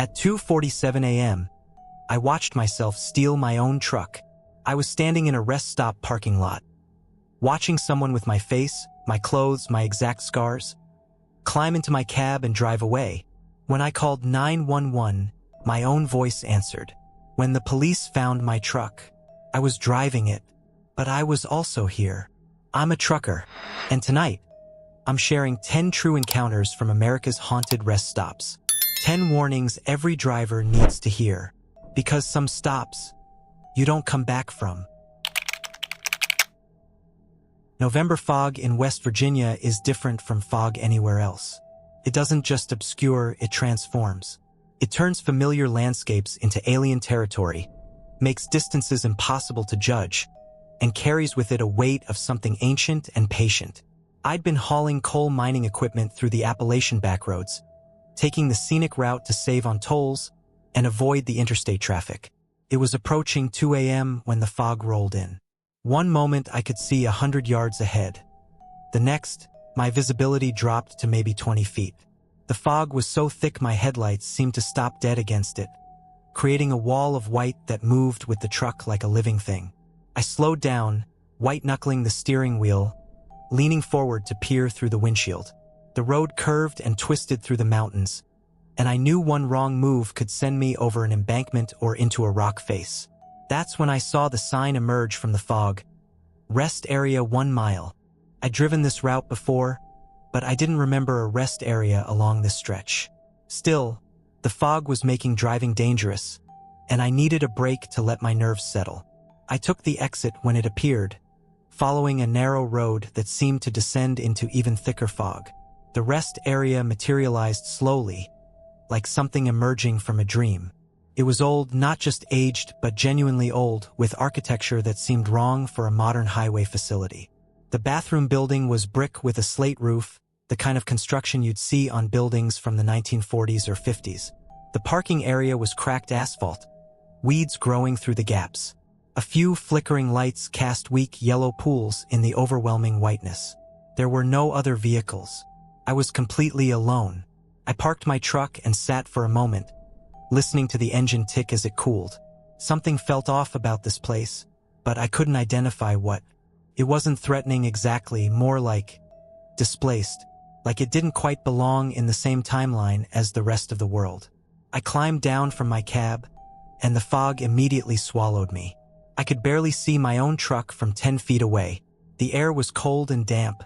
At 2:47 a.m., I watched myself steal my own truck. I was standing in a rest stop parking lot, watching someone with my face, my clothes, my exact scars, climb into my cab and drive away. When I called 911, my own voice answered. When the police found my truck, I was driving it, but I was also here. I'm a trucker, and tonight, I'm sharing 10 true encounters from America's haunted rest stops. 10 warnings every driver needs to hear, because some stops you don't come back from. November fog in West Virginia is different from fog anywhere else. It doesn't just obscure, it transforms. It turns familiar landscapes into alien territory, makes distances impossible to judge, and carries with it a weight of something ancient and patient. I'd been hauling coal mining equipment through the Appalachian backroads, taking the scenic route to save on tolls and avoid the interstate traffic. It was approaching 2 a.m. when the fog rolled in. One moment I could see 100 yards ahead. The next, my visibility dropped to maybe 20 feet. The fog was so thick my headlights seemed to stop dead against it, creating a wall of white that moved with the truck like a living thing. I slowed down, white-knuckling the steering wheel, leaning forward to peer through the windshield. The road curved and twisted through the mountains, and I knew one wrong move could send me over an embankment or into a rock face. That's when I saw the sign emerge from the fog. Rest area 1 mile. I'd driven this route before, but I didn't remember a rest area along this stretch. Still, the fog was making driving dangerous, and I needed a break to let my nerves settle. I took the exit when it appeared, following a narrow road that seemed to descend into even thicker fog. The rest area materialized slowly, like something emerging from a dream. It was old, not just aged, but genuinely old, with architecture that seemed wrong for a modern highway facility. The bathroom building was brick with a slate roof, the kind of construction you'd see on buildings from the 1940s or 50s. The parking area was cracked asphalt, weeds growing through the gaps. A few flickering lights cast weak yellow pools in the overwhelming whiteness. There were no other vehicles. I was completely alone. I parked my truck and sat for a moment, listening to the engine tick as it cooled. Something felt off about this place, but I couldn't identify what. It wasn't threatening exactly, more like displaced, like it didn't quite belong in the same timeline as the rest of the world. I climbed down from my cab, and the fog immediately swallowed me. I could barely see my own truck from 10 feet away. The air was cold and damp,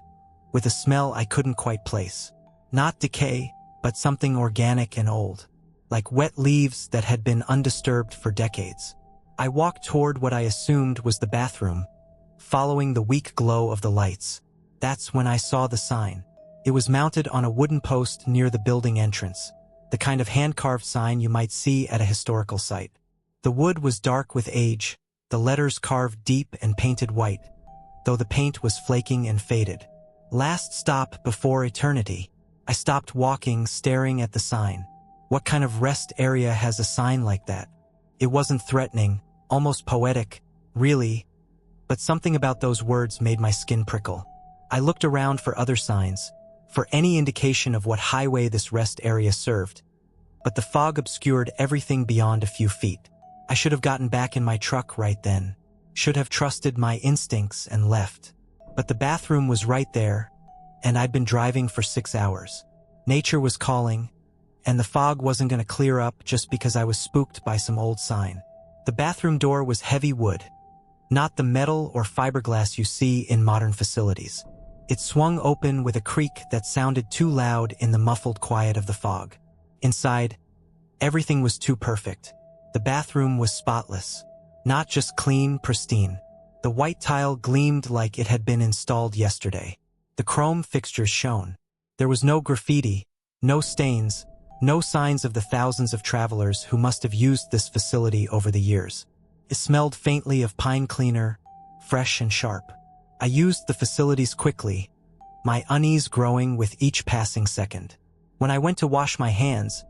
with a smell I couldn't quite place. Not decay, but something organic and old, like wet leaves that had been undisturbed for decades. I walked toward what I assumed was the bathroom, following the weak glow of the lights. That's when I saw the sign. It was mounted on a wooden post near the building entrance, the kind of hand-carved sign you might see at a historical site. The wood was dark with age, the letters carved deep and painted white, though the paint was flaking and faded. Last stop before eternity. I stopped walking, staring at the sign. What kind of rest area has a sign like that? It wasn't threatening, almost poetic, really, but something about those words made my skin prickle. I looked around for other signs, for any indication of what highway this rest area served, but the fog obscured everything beyond a few feet. I should have gotten back in my truck right then, should have trusted my instincts and left. But the bathroom was right there, and I'd been driving for 6 hours. Nature was calling, and the fog wasn't going to clear up just because I was spooked by some old sign. The bathroom door was heavy wood, not the metal or fiberglass you see in modern facilities. It swung open with a creak that sounded too loud in the muffled quiet of the fog. Inside, everything was too perfect. The bathroom was spotless, not just clean, pristine. The white tile gleamed like it had been installed yesterday. The chrome fixtures shone. There was no graffiti, no stains, no signs of the thousands of travelers who must have used this facility over the years. It smelled faintly of pine cleaner, fresh and sharp. I used the facilities quickly, my unease growing with each passing second. When I went to wash my hands,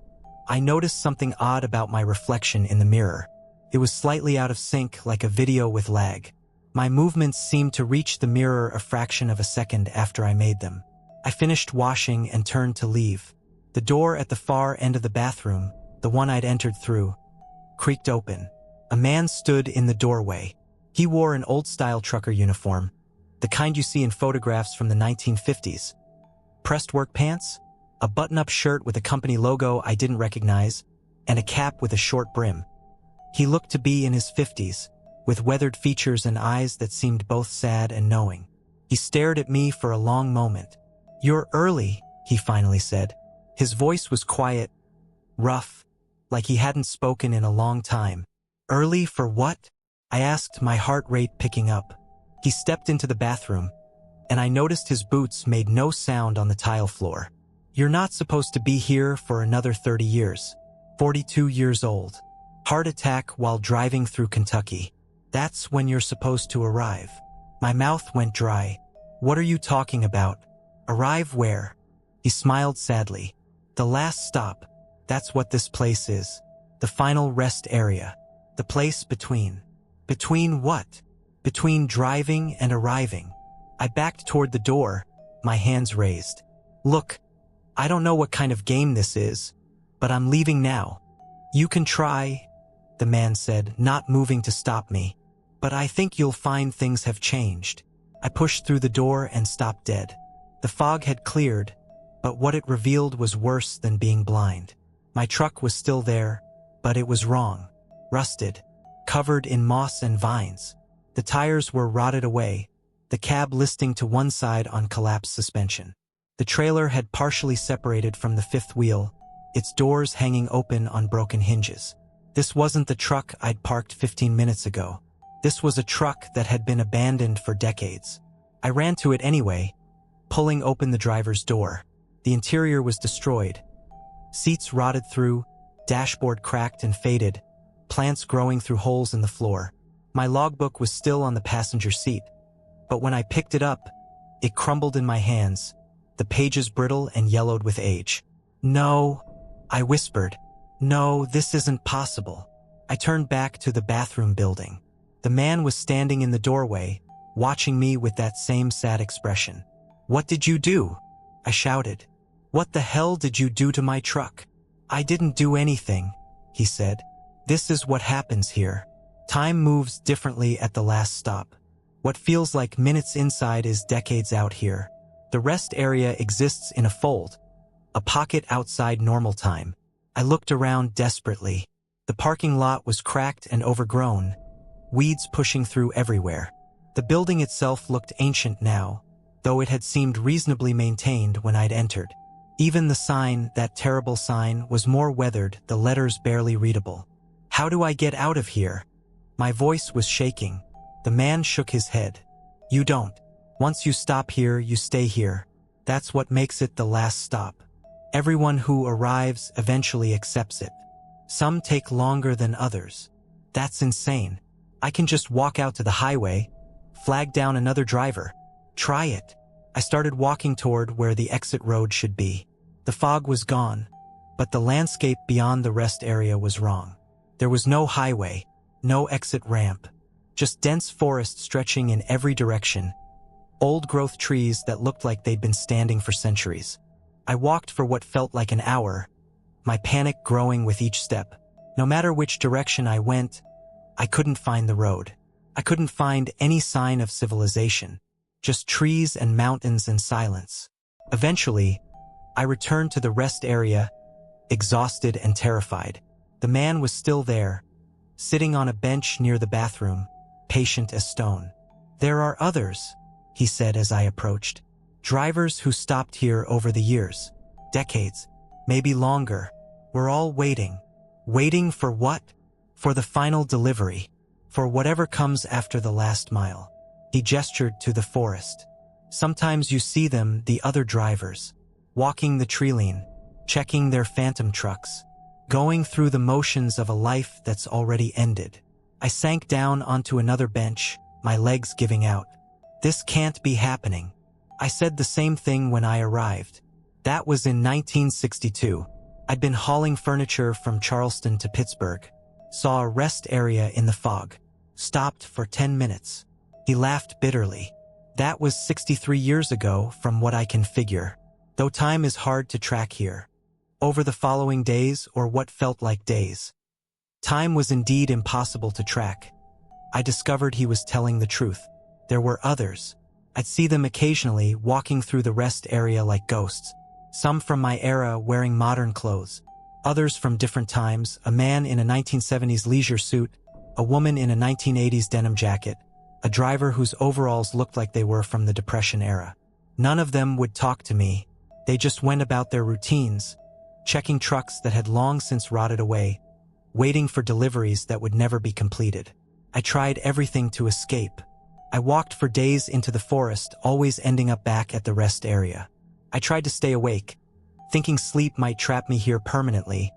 I noticed something odd about my reflection in the mirror. It was slightly out of sync, like a video with lag. My movements seemed to reach the mirror a fraction of a second after I made them. I finished washing and turned to leave. The door at the far end of the bathroom, the one I'd entered through, creaked open. A man stood in the doorway. He wore an old-style trucker uniform, the kind you see in photographs from the 1950s. Pressed work pants, a button-up shirt with a company logo I didn't recognize, and a cap with a short brim. He looked to be in his 50s, with weathered features and eyes that seemed both sad and knowing. He stared at me for a long moment. "You're early," he finally said. His voice was quiet, rough, like he hadn't spoken in a long time. "Early for what?" I asked, my heart rate picking up. He stepped into the bathroom, and I noticed his boots made no sound on the tile floor. "You're not supposed to be here for another 30 years. 42 years old. Heart attack while driving through Kentucky. That's when you're supposed to arrive." My mouth went dry. "What are you talking about? Arrive where?" He smiled sadly. "The last stop. That's what this place is. The final rest area. The place between." "Between what?" "Between driving and arriving." I backed toward the door, my hands raised. "Look, I don't know what kind of game this is, but I'm leaving now." "You can try," the man said, not moving to stop me. "But I think you'll find things have changed." I pushed through the door and stopped dead. The fog had cleared, but what it revealed was worse than being blind. My truck was still there, but it was wrong. Rusted, covered in moss and vines. The tires were rotted away, the cab listing to one side on collapsed suspension. The trailer had partially separated from the fifth wheel, its doors hanging open on broken hinges. This wasn't the truck I'd parked 15 minutes ago. This was a truck that had been abandoned for decades. I ran to it anyway, pulling open the driver's door. The interior was destroyed. Seats rotted through, dashboard cracked and faded, plants growing through holes in the floor. My logbook was still on the passenger seat, but when I picked it up, it crumbled in my hands, the pages brittle and yellowed with age. "No," I whispered. "No, this isn't possible." I turned back to the bathroom building. The man was standing in the doorway, watching me with that same sad expression. "What did you do?" I shouted. "What the hell did you do to my truck?" "I didn't do anything," he said. "This is what happens here. Time moves differently at the last stop. What feels like minutes inside is decades out here. The rest area exists in a fold, a pocket outside normal time." I looked around desperately. The parking lot was cracked and overgrown, weeds pushing through everywhere. The building itself looked ancient now, though it had seemed reasonably maintained when I'd entered. Even the sign, that terrible sign, was more weathered, the letters barely readable. "How do I get out of here?" My voice was shaking. The man shook his head. "You don't. Once you stop here, you stay here. That's what makes it the last stop. Everyone who arrives eventually accepts it. Some take longer than others." "That's insane. I can just walk out to the highway, flag down another driver. Try it." I started walking toward where the exit road should be. The fog was gone, but the landscape beyond the rest area was wrong. There was no highway, no exit ramp, just dense forest stretching in every direction, old-growth trees that looked like they'd been standing for centuries. I walked for what felt like an hour, my panic growing with each step. No matter which direction I went, I couldn't find the road. I couldn't find any sign of civilization, just trees and mountains and silence. Eventually, I returned to the rest area, exhausted and terrified. The man was still there, sitting on a bench near the bathroom, patient as stone. "There are others," he said as I approached. "Drivers who stopped here over the years. Decades, maybe longer. We're all waiting." "Waiting for what?" "For the final delivery. For whatever comes after the last mile." He gestured to the forest. "Sometimes you see them, the other drivers, walking the tree line, checking their phantom trucks, going through the motions of a life that's already ended." I sank down onto another bench, my legs giving out. "This can't be happening." I said the same thing when I arrived. That was in 1962. I'd been hauling furniture from Charleston to Pittsburgh, saw a rest area in the fog, stopped for 10 minutes. He laughed bitterly. "That was 63 years ago from what I can figure. Though time is hard to track here." over the following days or what felt like days. Time was indeed impossible to track. I discovered he was telling the truth. There were others. I'd see them occasionally walking through the rest area like ghosts. Some from my era wearing modern clothes. Others from different times, a man in a 1970s leisure suit, a woman in a 1980s denim jacket, a driver whose overalls looked like they were from the Depression era. None of them would talk to me. They just went about their routines, checking trucks that had long since rotted away, waiting for deliveries that would never be completed. I tried everything to escape. I walked for days into the forest, always ending up back at the rest area. I tried to stay awake, thinking sleep might trap me here permanently,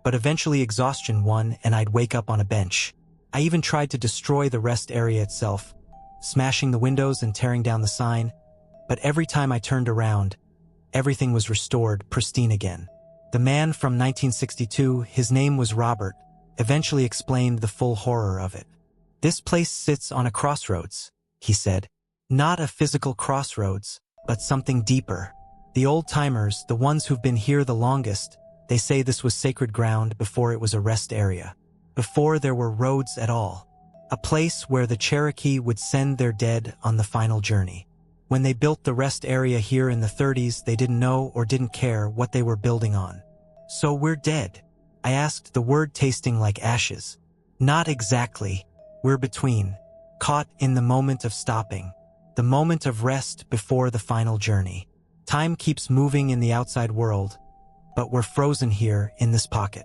but eventually exhaustion won and I'd wake up on a bench. I even tried to destroy the rest area itself, smashing the windows and tearing down the sign, but every time I turned around, everything was restored, pristine again. The man from 1962, his name was Robert, eventually explained the full horror of it. "This place sits on a crossroads," he said. "Not a physical crossroads, but something deeper. The old-timers, the ones who've been here the longest, they say this was sacred ground before it was a rest area. Before there were roads at all. A place where the Cherokee would send their dead on the final journey. When they built the rest area here in the 30s, they didn't know or didn't care what they were building on. So we're dead?" I asked, the word tasting like ashes. "Not exactly. We're between. Caught in the moment of stopping. The moment of rest before the final journey. Time keeps moving in the outside world, but we're frozen here in this pocket.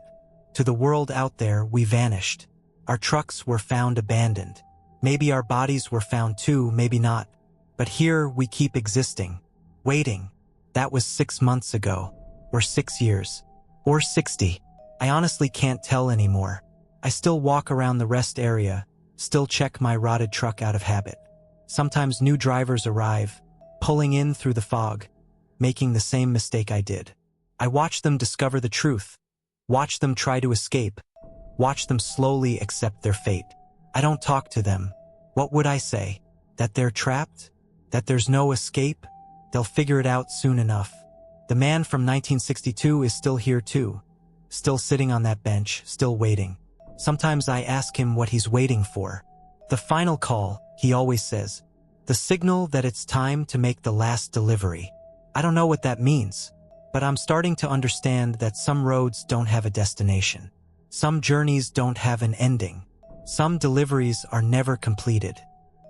To the world out there, we vanished. Our trucks were found abandoned. Maybe our bodies were found too, maybe not. But here we keep existing, waiting. That was 6 months ago, or 6 years, or 60. I honestly can't tell anymore. I still walk around the rest area, still check my rotted truck out of habit. Sometimes new drivers arrive, pulling in through the fog, making the same mistake I did. I watch them discover the truth, watch them try to escape, watch them slowly accept their fate. I don't talk to them. What would I say? That they're trapped? That there's no escape? They'll figure it out soon enough. The man from 1962 is still here too, still sitting on that bench, still waiting. Sometimes I ask him what he's waiting for. "The final call," he always says. "The signal that it's time to make the last delivery." I don't know what that means, but I'm starting to understand that some roads don't have a destination. Some journeys don't have an ending. Some deliveries are never completed.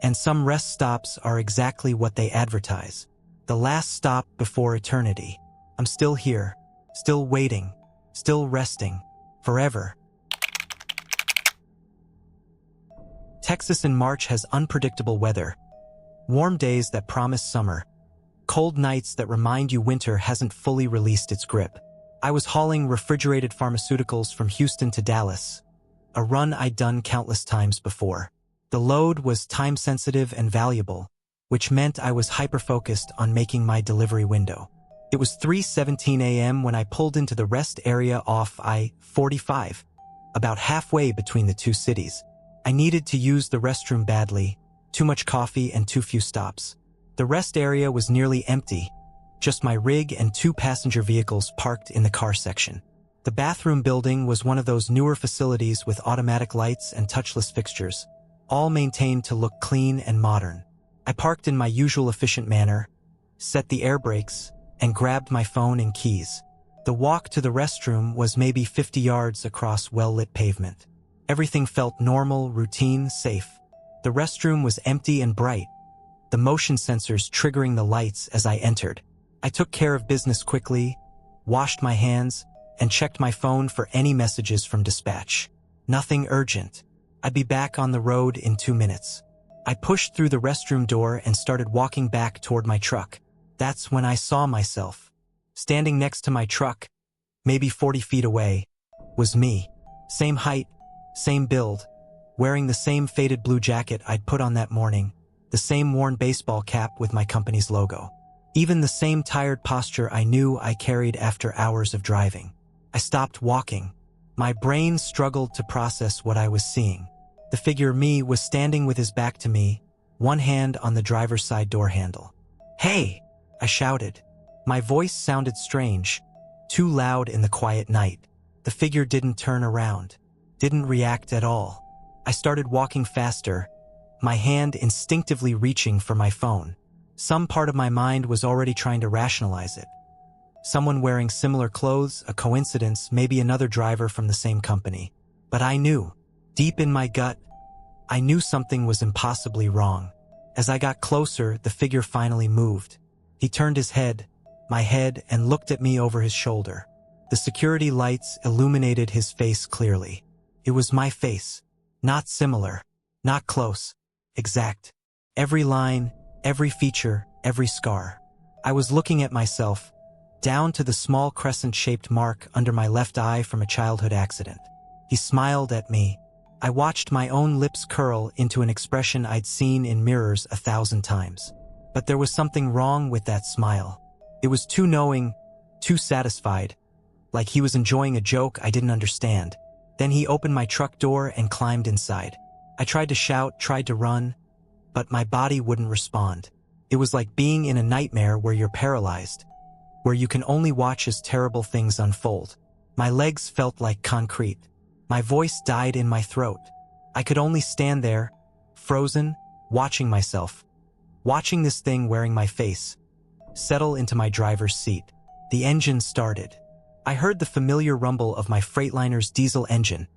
And some rest stops are exactly what they advertise. The last stop before eternity. I'm still here, still waiting, still resting, forever. Texas in March has unpredictable weather. Warm days that promise summer. Cold nights that remind you winter hasn't fully released its grip. I was hauling refrigerated pharmaceuticals from Houston to Dallas, a run I'd done countless times before. The load was time-sensitive and valuable, which meant I was hyper-focused on making my delivery window. It was 3:17 a.m. when I pulled into the rest area off I-45, about halfway between the two cities. I needed to use the restroom badly, too much coffee and too few stops. The rest area was nearly empty, just my rig and 2 passenger vehicles parked in the car section. The bathroom building was one of those newer facilities with automatic lights and touchless fixtures, all maintained to look clean and modern. I parked in my usual efficient manner, set the air brakes, and grabbed my phone and keys. The walk to the restroom was maybe 50 yards across well-lit pavement. Everything felt normal, routine, safe. The restroom was empty and bright, the motion sensors triggering the lights as I entered. I took care of business quickly, washed my hands, and checked my phone for any messages from dispatch. Nothing urgent. I'd be back on the road in 2 minutes. I pushed through the restroom door and started walking back toward my truck. That's when I saw myself. Standing next to my truck, maybe 40 feet away, was me. Same height, same build, wearing the same faded blue jacket I'd put on that morning, the same worn baseball cap with my company's logo. Even the same tired posture I knew I carried after hours of driving. I stopped walking. My brain struggled to process what I was seeing. The figure me was standing with his back to me, one hand on the driver's side door handle. "Hey!" I shouted. My voice sounded strange, too loud in the quiet night. The figure didn't turn around, didn't react at all. I started walking faster, my hand instinctively reaching for my phone. Some part of my mind was already trying to rationalize it. Someone wearing similar clothes, a coincidence, maybe another driver from the same company. But I knew, deep in my gut, I knew something was impossibly wrong. As I got closer, the figure finally moved. He turned his head, my head, and looked at me over his shoulder. The security lights illuminated his face clearly. It was my face. Not similar, not close, exact. Every line, every feature, every scar. I was looking at myself, down to the small crescent-shaped mark under my left eye from a childhood accident. He smiled at me. I watched my own lips curl into an expression I'd seen in mirrors 1,000 times. But there was something wrong with that smile. It was too knowing, too satisfied, like he was enjoying a joke I didn't understand. Then he opened my truck door and climbed inside. I tried to shout, tried to run, but my body wouldn't respond. It was like being in a nightmare where you're paralyzed, where you can only watch as terrible things unfold. My legs felt like concrete. My voice died in my throat. I could only stand there, frozen, watching myself, watching this thing wearing my face, settle into my driver's seat. The engine started. I heard the familiar rumble of my Freightliner's diesel engine,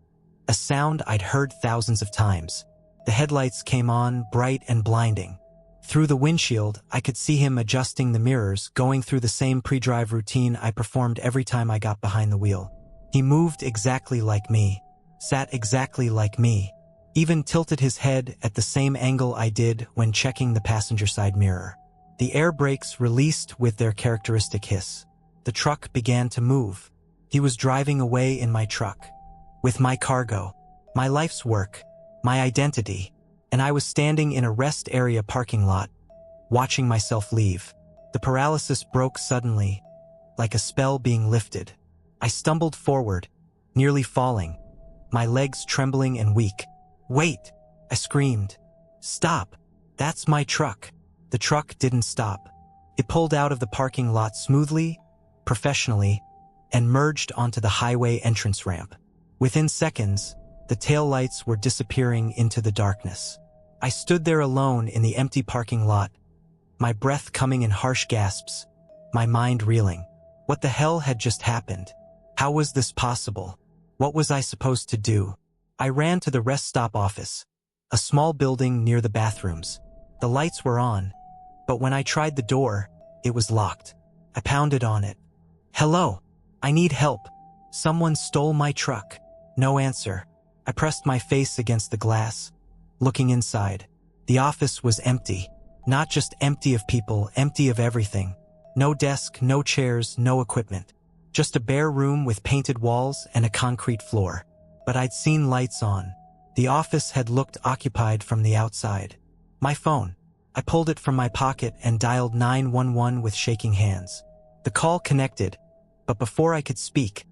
a sound I'd heard thousands of times. The headlights came on, bright and blinding. Through the windshield, I could see him adjusting the mirrors, going through the same pre-drive routine I performed every time I got behind the wheel. He moved exactly like me, sat exactly like me, even tilted his head at the same angle I did when checking the passenger side mirror. The air brakes released with their characteristic hiss. The truck began to move. He was driving away in my truck, with my cargo, my life's work, my identity, and I was standing in a rest area parking lot, watching myself leave. The paralysis broke suddenly, like a spell being lifted. I stumbled forward, nearly falling, my legs trembling and weak. "Wait!" I screamed. "Stop! That's my truck." The truck didn't stop. It pulled out of the parking lot smoothly, professionally, and merged onto the highway entrance ramp. Within seconds, the taillights were disappearing into the darkness. I stood there alone in the empty parking lot, my breath coming in harsh gasps, my mind reeling. What the hell had just happened? How was this possible? What was I supposed to do? I ran to the rest stop office, a small building near the bathrooms. The lights were on, but when I tried the door, it was locked. I pounded on it. "Hello, I need help. Someone stole my truck." No answer. I pressed my face against the glass, looking inside. The office was empty. Not just empty of people, empty of everything. No desk, no chairs, no equipment. Just a bare room with painted walls and a concrete floor. But I'd seen lights on. The office had looked occupied from the outside. My phone. I pulled it from my pocket and dialed 911 with shaking hands. The call connected, but before I could speak,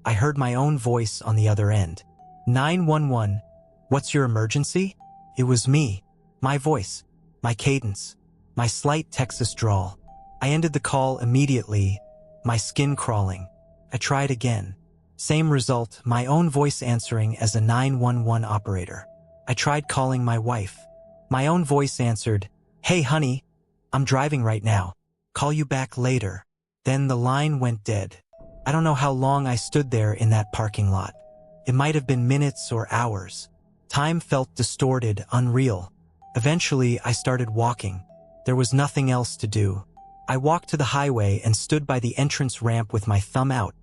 I heard my own voice on the other end. 911, what's your emergency? It was me. My voice, my cadence, my slight Texas drawl. I ended the call immediately, my skin crawling. I tried again. Same result, my own voice answering as a 911 operator. I tried calling my wife. My own voice answered, "Hey honey, I'm driving right now. Call you back later." Then the line went dead. I don't know how long I stood there in that parking lot. It might have been minutes or hours. Time felt distorted, unreal. Eventually, I started walking. There was nothing else to do. I walked to the highway and stood by the entrance ramp with my thumb out,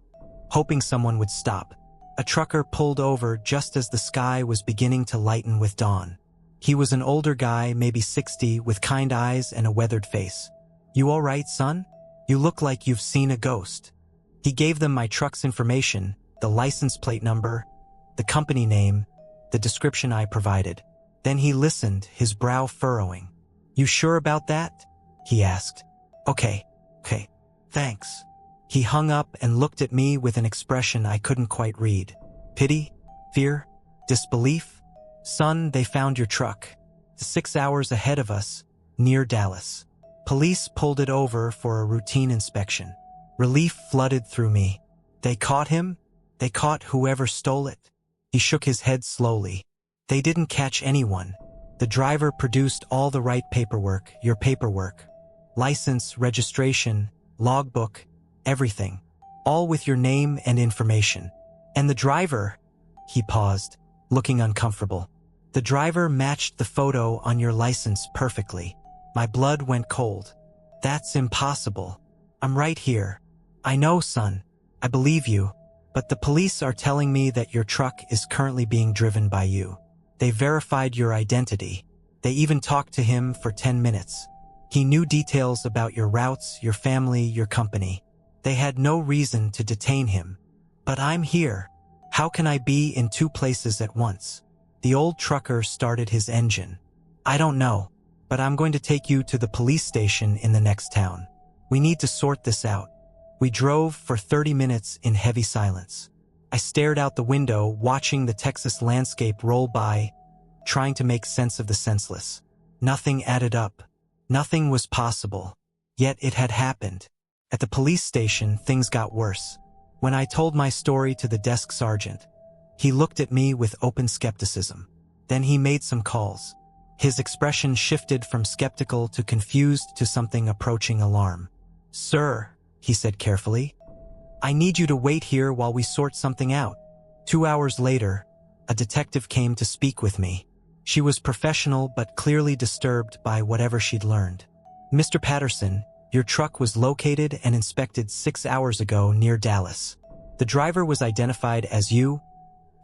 hoping someone would stop. A trucker pulled over just as the sky was beginning to lighten with dawn. He was an older guy, maybe 60, with kind eyes and a weathered face. "You all right, son? You look like you've seen a ghost." He gave them my truck's information, the license plate number, the company name, the description I provided. Then he listened, his brow furrowing. "You sure about that?" he asked. Okay, thanks." He hung up and looked at me with an expression I couldn't quite read. Pity? Fear? Disbelief? "Son, they found your truck. 6 hours ahead of us, near Dallas." Police pulled it over for a routine inspection. Relief flooded through me. They caught him? They caught whoever stole it? He shook his head slowly. They didn't catch anyone. The driver produced all the right paperwork, your paperwork. License, registration, logbook, everything. All with your name and information. And the driver, he paused, looking uncomfortable. The driver matched the photo on your license perfectly. My blood went cold. That's impossible. I'm right here. I know, son. I believe you. But the police are telling me that your truck is currently being driven by you. They verified your identity. They even talked to him for 10 minutes. He knew details about your routes, your family, your company. They had no reason to detain him. But I'm here. How can I be in two places at once? The old trucker started his engine. I don't know, but I'm going to take you to the police station in the next town. We need to sort this out. We drove for 30 minutes in heavy silence. I stared out the window, watching the Texas landscape roll by, trying to make sense of the senseless. Nothing added up. Nothing was possible. Yet it had happened. At the police station, things got worse. When I told my story to the desk sergeant, he looked at me with open skepticism. Then he made some calls. His expression shifted from skeptical to confused to something approaching alarm. "Sir," he said carefully, "I need you to wait here while we sort something out." 2 hours later, a detective came to speak with me. She was professional but clearly disturbed by whatever she'd learned. "Mr. Patterson, your truck was located and inspected 6 hours ago near Dallas. The driver was identified as you,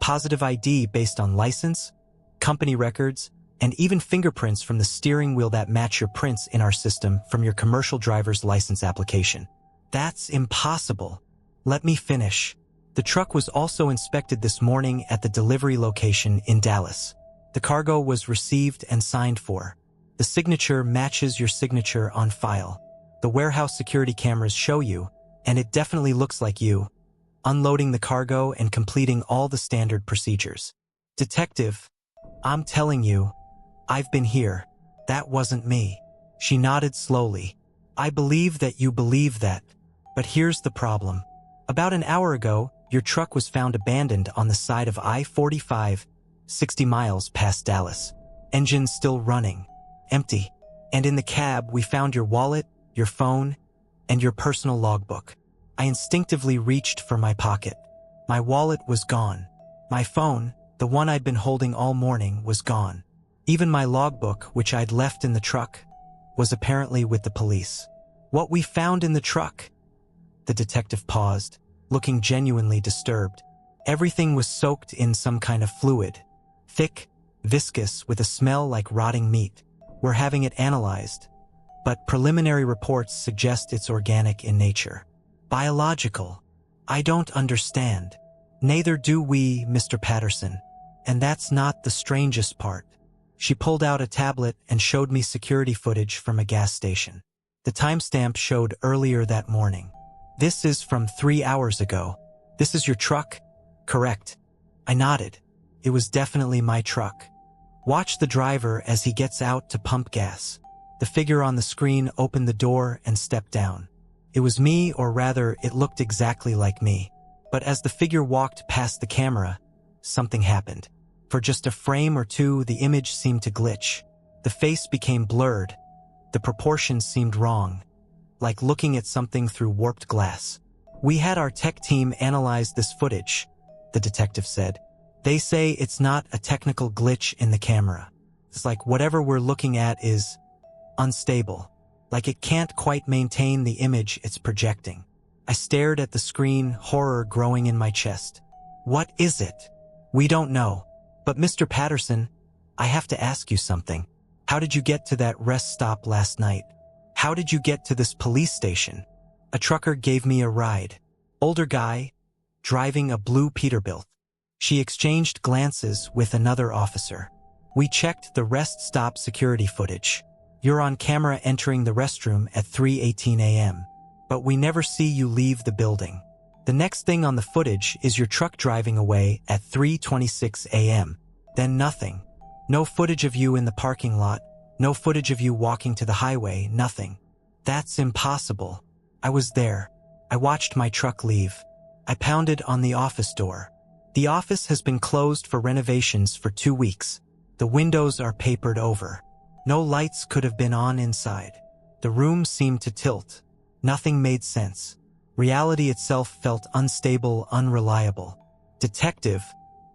positive ID based on license, company records, and even fingerprints from the steering wheel that match your prints in our system from your commercial driver's license application." "That's impossible. Let me finish. The truck was also inspected this morning at the delivery location in Dallas. The cargo was received and signed for. The signature matches your signature on file. The warehouse security cameras show you, and it definitely looks like you, unloading the cargo and completing all the standard procedures." "Detective, I'm telling you, I've been here. That wasn't me." She nodded slowly. "I believe that you believe that. But here's the problem. About an hour ago, your truck was found abandoned on the side of I-45, 60 miles past Dallas. Engine still running, empty. And in the cab, we found your wallet, your phone, and your personal logbook. I instinctively reached for my pocket. My wallet was gone. My phone, the one I'd been holding all morning, was gone. Even my logbook, which I'd left in the truck, was apparently with the police. What we found in the truck..." The detective paused, looking genuinely disturbed. "Everything was soaked in some kind of fluid. Thick, viscous, with a smell like rotting meat. We're having it analyzed. But preliminary reports suggest it's organic in nature. Biological. I don't understand." "Neither do we, Mr. Patterson. And that's not the strangest part." She pulled out a tablet and showed me security footage from a gas station. The timestamp showed earlier that morning. "This is from 3 hours ago. This is your truck?" "Correct." I nodded. It was definitely my truck. "Watch the driver as he gets out to pump gas." The figure on the screen opened the door and stepped down. It was me, or rather, it looked exactly like me. But as the figure walked past the camera, something happened. For just a frame or two, the image seemed to glitch. The face became blurred. The proportions seemed wrong, like looking at something through warped glass. "We had our tech team analyze this footage," the detective said. "They say it's not a technical glitch in the camera. It's like whatever we're looking at is unstable, like it can't quite maintain the image it's projecting." I stared at the screen, horror growing in my chest. "What is it?" "We don't know. But Mr. Patterson, I have to ask you something. How did you get to that rest stop last night? How did you get to this police station?" "A trucker gave me a ride. Older guy, driving a blue Peterbilt." She exchanged glances with another officer. "We checked the rest stop security footage. You're on camera entering the restroom at 3:18 a.m. But we never see you leave the building. The next thing on the footage is your truck driving away at 3:26 a.m. Then nothing. No footage of you in the parking lot. No footage of you walking to the highway. Nothing." "That's impossible. I was there. I watched my truck leave. I pounded on the office door. The office has been closed for renovations for 2 weeks. The windows are papered over. No lights could have been on inside. The room seemed to tilt. Nothing made sense. Reality itself felt unstable, unreliable. Detective,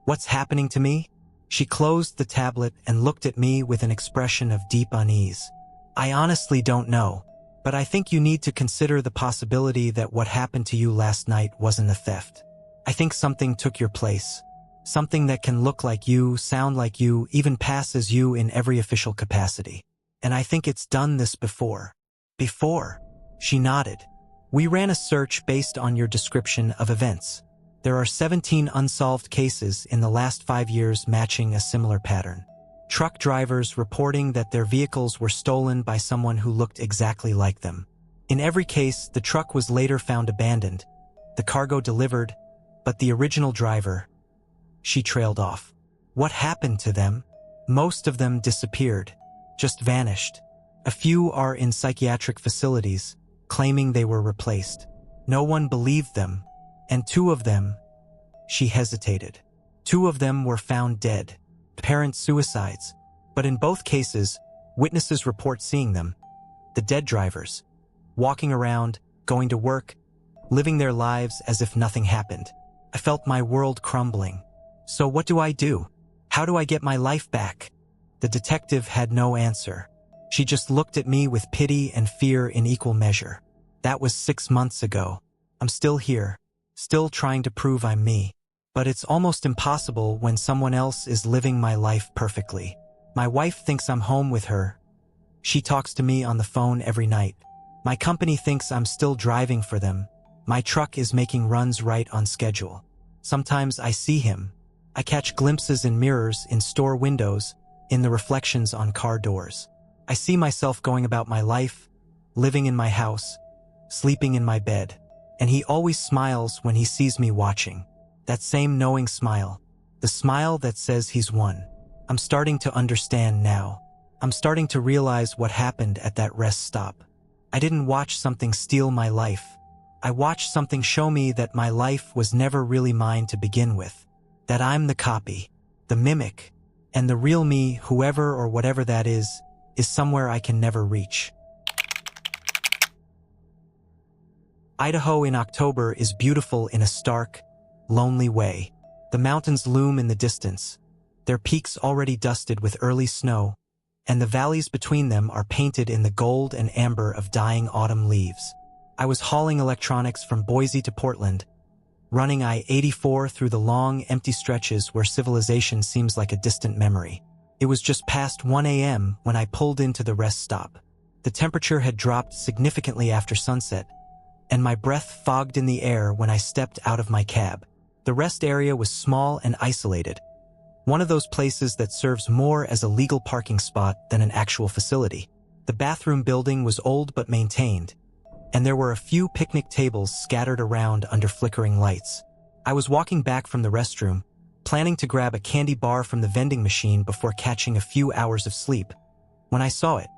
what's happening to me? She closed the tablet and looked at me with an expression of deep unease. I honestly don't know, but I think you need to consider the possibility that what happened to you last night wasn't a theft. I think something took your place. Something that can look like you, sound like you, even pass as you in every official capacity. And I think it's done this before. Before? She nodded. We ran a search based on your description of events. There are 17 unsolved cases in the last 5 years matching a similar pattern. Truck drivers reporting that their vehicles were stolen by someone who looked exactly like them. In every case, the truck was later found abandoned, the cargo delivered, but the original driver, she trailed off. What happened to them? Most of them disappeared, just vanished. A few are in psychiatric facilities, claiming they were replaced. No one believed them, and 2 of them, she hesitated. 2 of them were found dead, apparent suicides, but in both cases, witnesses report seeing them, the dead drivers, walking around, going to work, living their lives as if nothing happened. I felt my world crumbling. So what do I do? How do I get my life back? The detective had no answer. She just looked at me with pity and fear in equal measure. That was 6 months ago. I'm still here, still trying to prove I'm me. But it's almost impossible when someone else is living my life perfectly. My wife thinks I'm home with her. She talks to me on the phone every night. My company thinks I'm still driving for them. My truck is making runs right on schedule. Sometimes I see him. I catch glimpses in mirrors, in store windows, in the reflections on car doors. I see myself going about my life, living in my house, sleeping in my bed. And he always smiles when he sees me watching. That same knowing smile. The smile that says he's won. I'm starting to understand now. I'm starting to realize what happened at that rest stop. I didn't watch something steal my life. I watched something show me that my life was never really mine to begin with. That I'm the copy, the mimic, and the real me, whoever or whatever that is somewhere I can never reach. Idaho in October is beautiful in a stark, lonely way. The mountains loom in the distance, their peaks already dusted with early snow, and the valleys between them are painted in the gold and amber of dying autumn leaves. I was hauling electronics from Boise to Portland, running I-84 through the long, empty stretches where civilization seems like a distant memory. It was just past 1 a.m. when I pulled into the rest stop. The temperature had dropped significantly after sunset, and my breath fogged in the air when I stepped out of my cab. The rest area was small and isolated, one of those places that serves more as a legal parking spot than an actual facility. The bathroom building was old but maintained, and there were a few picnic tables scattered around under flickering lights. I was walking back from the restroom, planning to grab a candy bar from the vending machine before catching a few hours of sleep, when I saw it.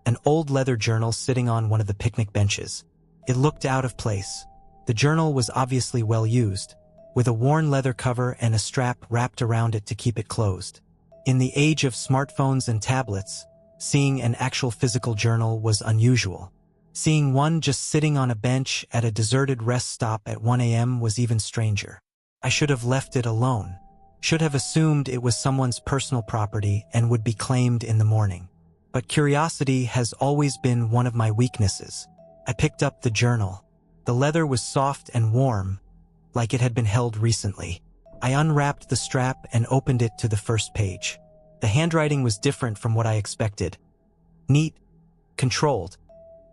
An old leather journal sitting on one of the picnic benches. It looked out of place. The journal was obviously well used, with a worn leather cover and a strap wrapped around it to keep it closed. In the age of smartphones and tablets, seeing an actual physical journal was unusual. Seeing one just sitting on a bench at a deserted rest stop at 1 a.m. was even stranger. I should have left it alone. Should have assumed it was someone's personal property and would be claimed in the morning. But curiosity has always been one of my weaknesses. I picked up the journal. The leather was soft and warm, like it had been held recently. I unwrapped the strap and opened it to the first page. The handwriting was different from what I expected. Neat, controlled.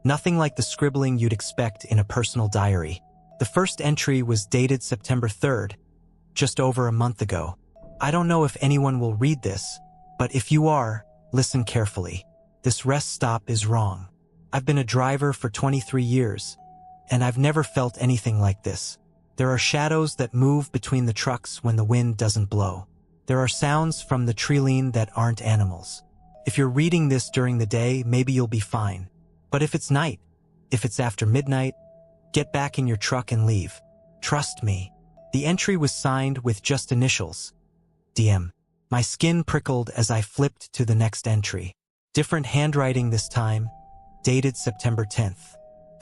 Nothing like the scribbling you'd expect in a personal diary. The first entry was dated September 3rd, just over a month ago. I don't know if anyone will read this, but if you are, listen carefully. This rest stop is wrong. I've been a driver for 23 years, and I've never felt anything like this. There are shadows that move between the trucks when the wind doesn't blow. There are sounds from the treeline that aren't animals. If you're reading this during the day, maybe you'll be fine. But if it's night, if it's after midnight, get back in your truck and leave. Trust me. The entry was signed with just initials. DM. My skin prickled as I flipped to the next entry. Different handwriting this time, dated September 10th.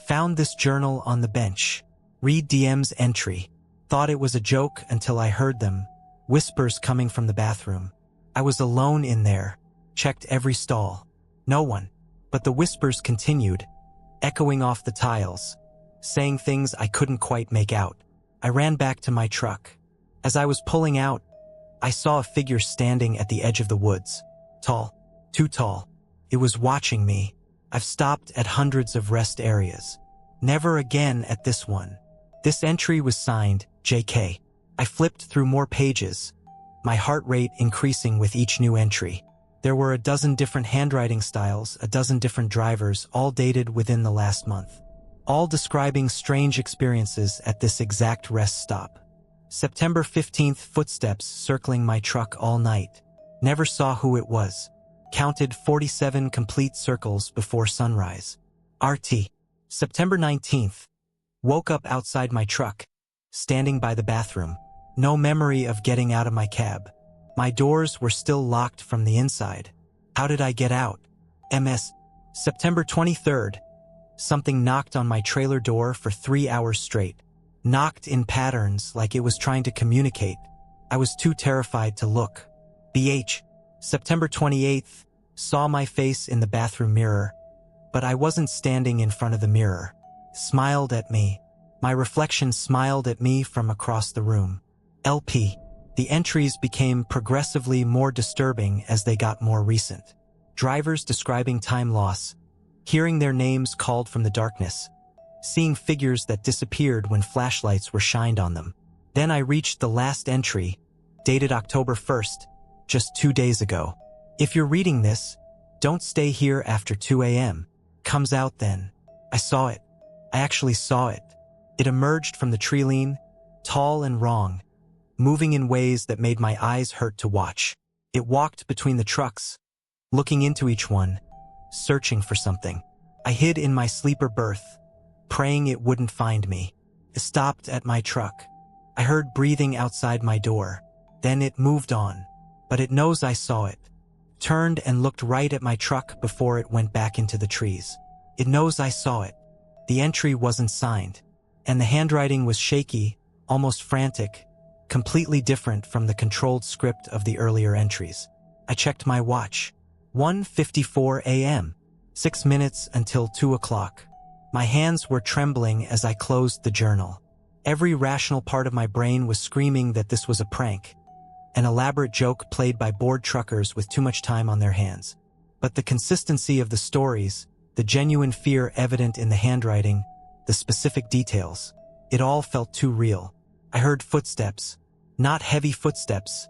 Found this journal on the bench. Read DM's entry. Thought it was a joke until I heard them. Whispers coming from the bathroom. I was alone in there. Checked every stall. No one. But the whispers continued, echoing off the tiles, saying things I couldn't quite make out. I ran back to my truck. As I was pulling out, I saw a figure standing at the edge of the woods. Tall. Too tall. It was watching me. I've stopped at hundreds of rest areas. Never again at this one. This entry was signed, JK. I flipped through more pages, my heart rate increasing with each new entry. There were a dozen different handwriting styles, a dozen different drivers, all dated within the last month. All describing strange experiences at this exact rest stop. September 15th, footsteps circling my truck all night. Never saw who it was. Counted 47 complete circles before sunrise. RT. September 19th. Woke up outside my truck, standing by the bathroom. No memory of getting out of my cab. My doors were still locked from the inside. How did I get out? MS. September 23rd. Something knocked on my trailer door for 3 hours straight. Knocked in patterns like it was trying to communicate. I was too terrified to look. BH. September 28th. Saw my face in the bathroom mirror. But I wasn't standing in front of the mirror. Smiled at me. My reflection smiled at me from across the room. LP. The entries became progressively more disturbing as they got more recent. Drivers describing time loss. Hearing their names called from the darkness. Seeing figures that disappeared when flashlights were shined on them. Then I reached the last entry, dated October 1st, just 2 days ago. If you're reading this, don't stay here after 2 a.m. Comes out then. I saw it. I actually saw it. It emerged from the treeline, tall and wrong, moving in ways that made my eyes hurt to watch. It walked between the trucks, looking into each one, searching for something. I hid in my sleeper berth, praying it wouldn't find me. It stopped at my truck. I heard breathing outside my door. Then it moved on, but it knows I saw it. Turned and looked right at my truck before it went back into the trees. It knows I saw it. The entry wasn't signed, and the handwriting was shaky, almost frantic, completely different from the controlled script of the earlier entries. I checked my watch. 1:54 a.m. 6 minutes until 2 o'clock. My hands were trembling as I closed the journal. Every rational part of my brain was screaming that this was a prank, an elaborate joke played by bored truckers with too much time on their hands. But the consistency of the stories, the genuine fear evident in the handwriting, the specific details, it all felt too real. I heard footsteps, not heavy footsteps,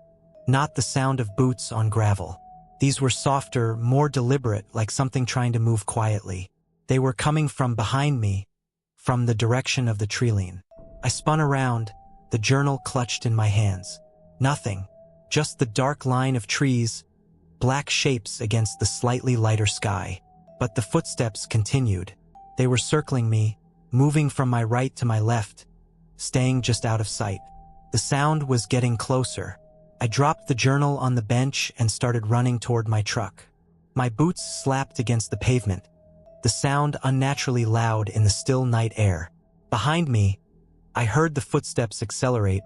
not the sound of boots on gravel. These were softer, more deliberate, like something trying to move quietly. They were coming from behind me, from the direction of the treeline. I spun around, the journal clutched in my hands. Nothing, just the dark line of trees, black shapes against the slightly lighter sky. But the footsteps continued. They were circling me, moving from my right to my left, staying just out of sight. The sound was getting closer. I dropped the journal on the bench and started running toward my truck. My boots slapped against the pavement, the sound unnaturally loud in the still night air. Behind me, I heard the footsteps accelerate,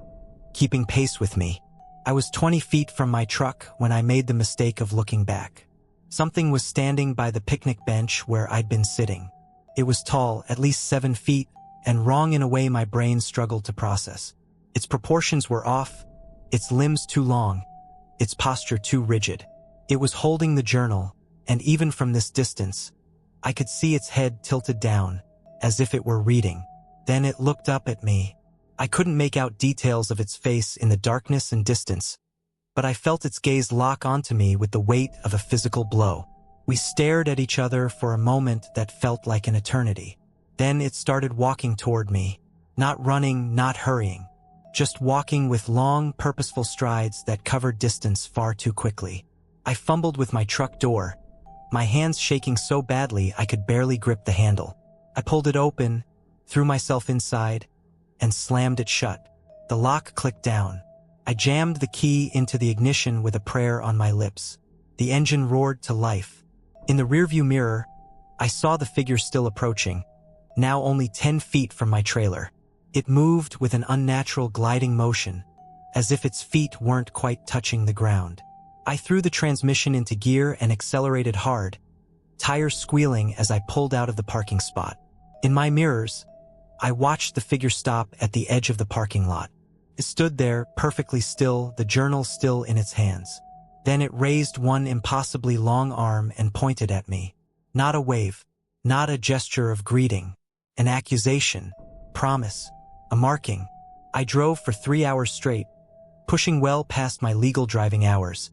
keeping pace with me. I was 20 feet from my truck when I made the mistake of looking back. Something was standing by the picnic bench where I'd been sitting. It was tall, at least 7 feet, and wrong in a way my brain struggled to process. Its proportions were off, its limbs too long, its posture too rigid. It was holding the journal, and even from this distance, I could see its head tilted down, as if it were reading. Then it looked up at me. I couldn't make out details of its face in the darkness and distance, but I felt its gaze lock onto me with the weight of a physical blow. We stared at each other for a moment that felt like an eternity. Then it started walking toward me, not running, not hurrying, just walking with long, purposeful strides that covered distance far too quickly. I fumbled with my truck door, my hands shaking so badly I could barely grip the handle. I pulled it open, threw myself inside, and slammed it shut. The lock clicked down. I jammed the key into the ignition with a prayer on my lips. The engine roared to life. In the rearview mirror, I saw the figure still approaching, now only 10 feet from my trailer. It moved with an unnatural gliding motion, as if its feet weren't quite touching the ground. I threw the transmission into gear and accelerated hard, tires squealing as I pulled out of the parking spot. In my mirrors, I watched the figure stop at the edge of the parking lot. It stood there, perfectly still, the journal still in its hands. Then it raised one impossibly long arm and pointed at me. Not a wave, not a gesture of greeting, an accusation, promise, a marking. I drove for 3 hours straight, pushing well past my legal driving hours,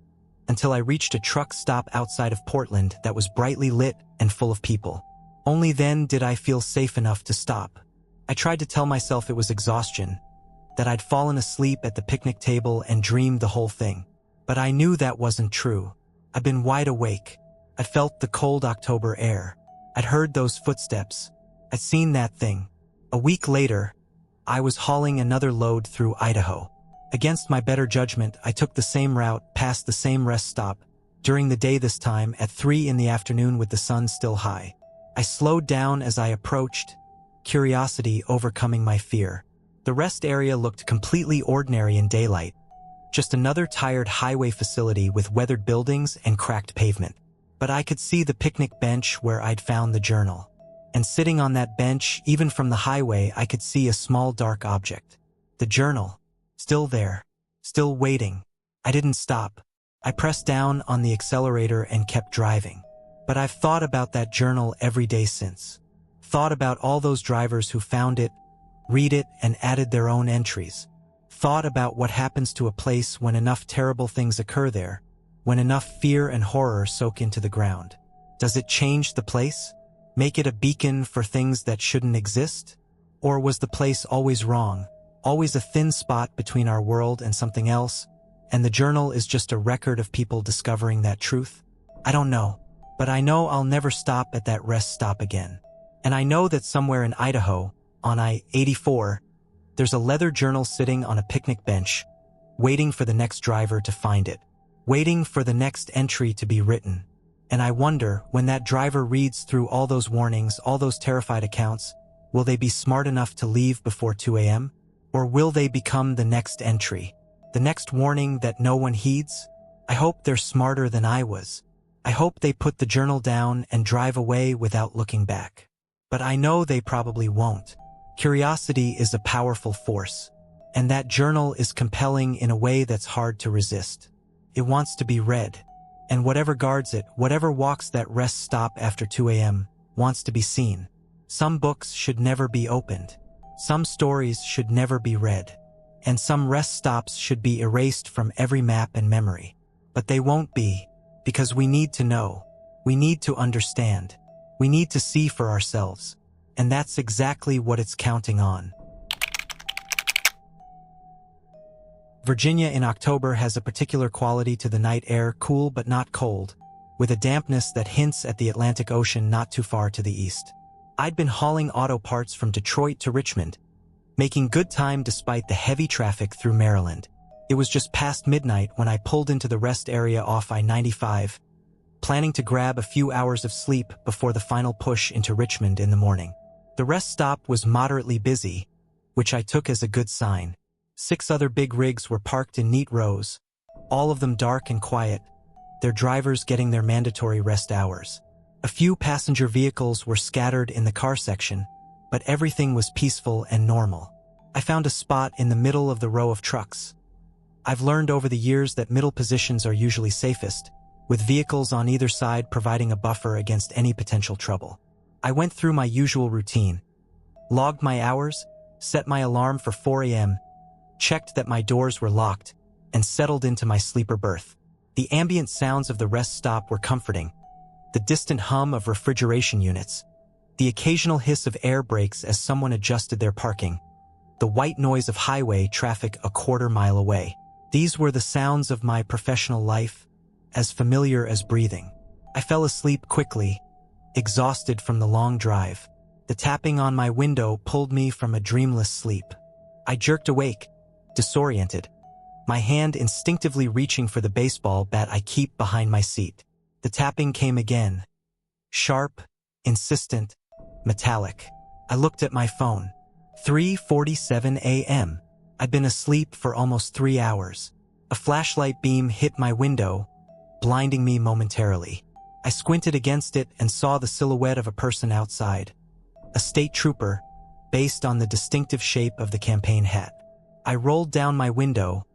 until I reached a truck stop outside of Portland that was brightly lit and full of people. Only then did I feel safe enough to stop. I tried to tell myself it was exhaustion, that I'd fallen asleep at the picnic table and dreamed the whole thing. But I knew that wasn't true. I'd been wide awake. I felt the cold October air. I'd heard those footsteps. I'd seen that thing. A week later, I was hauling another load through Idaho. Against my better judgment, I took the same route, past the same rest stop, during the day this time, at 3 in the afternoon with the sun still high. I slowed down as I approached, curiosity overcoming my fear. The rest area looked completely ordinary in daylight, just another tired highway facility with weathered buildings and cracked pavement. But I could see the picnic bench where I'd found the journal. And sitting on that bench, even from the highway, I could see a small dark object. The journal. Still there. Still waiting. I didn't stop. I pressed down on the accelerator and kept driving. But I've thought about that journal every day since. Thought about all those drivers who found it, read it, and added their own entries. Thought about what happens to a place when enough terrible things occur there, when enough fear and horror soak into the ground. Does it change the place? Make it a beacon for things that shouldn't exist? Or was the place always wrong, always a thin spot between our world and something else, and the journal is just a record of people discovering that truth? I don't know, but I know I'll never stop at that rest stop again. And I know that somewhere in Idaho, on I-84, there's a leather journal sitting on a picnic bench, waiting for the next driver to find it, waiting for the next entry to be written. And I wonder, when that driver reads through all those warnings, all those terrified accounts, will they be smart enough to leave before 2 a.m.? Or will they become the next entry, the next warning that no one heeds? I hope they're smarter than I was. I hope they put the journal down and drive away without looking back. But I know they probably won't. Curiosity is a powerful force, and that journal is compelling in a way that's hard to resist. It wants to be read, and whatever guards it, whatever walks that rest stop after 2 a.m., wants to be seen. Some books should never be opened. Some stories should never be read. And some rest stops should be erased from every map and memory. But they won't be, because we need to know. We need to understand. We need to see for ourselves. And that's exactly what it's counting on. Virginia in October has a particular quality to the night air, cool but not cold, with a dampness that hints at the Atlantic Ocean not too far to the east. I'd been hauling auto parts from Detroit to Richmond, making good time despite the heavy traffic through Maryland. It was just past midnight when I pulled into the rest area off I-95, planning to grab a few hours of sleep before the final push into Richmond in the morning. The rest stop was moderately busy, which I took as a good sign. 6 other big rigs were parked in neat rows, all of them dark and quiet, their drivers getting their mandatory rest hours. A few passenger vehicles were scattered in the car section, but everything was peaceful and normal. I found a spot in the middle of the row of trucks. I've learned over the years that middle positions are usually safest, with vehicles on either side providing a buffer against any potential trouble. I went through my usual routine, logged my hours, set my alarm for 4 a.m., checked that my doors were locked, and settled into my sleeper berth. The ambient sounds of the rest stop were comforting. The distant hum of refrigeration units, the occasional hiss of air brakes as someone adjusted their parking, the white noise of highway traffic a quarter-mile away. These were the sounds of my professional life, as familiar as breathing. I fell asleep quickly, exhausted from the long drive. The tapping on my window pulled me from a dreamless sleep. I jerked awake, disoriented, my hand instinctively reaching for the baseball bat I keep behind my seat. The tapping came again. Sharp, insistent, metallic. I looked at my phone. 3:47 a.m. I'd been asleep for almost 3 hours. A flashlight beam hit my window, blinding me momentarily. I squinted against it and saw the silhouette of a person outside. A state trooper, based on the distinctive shape of the campaign hat. I rolled down my window,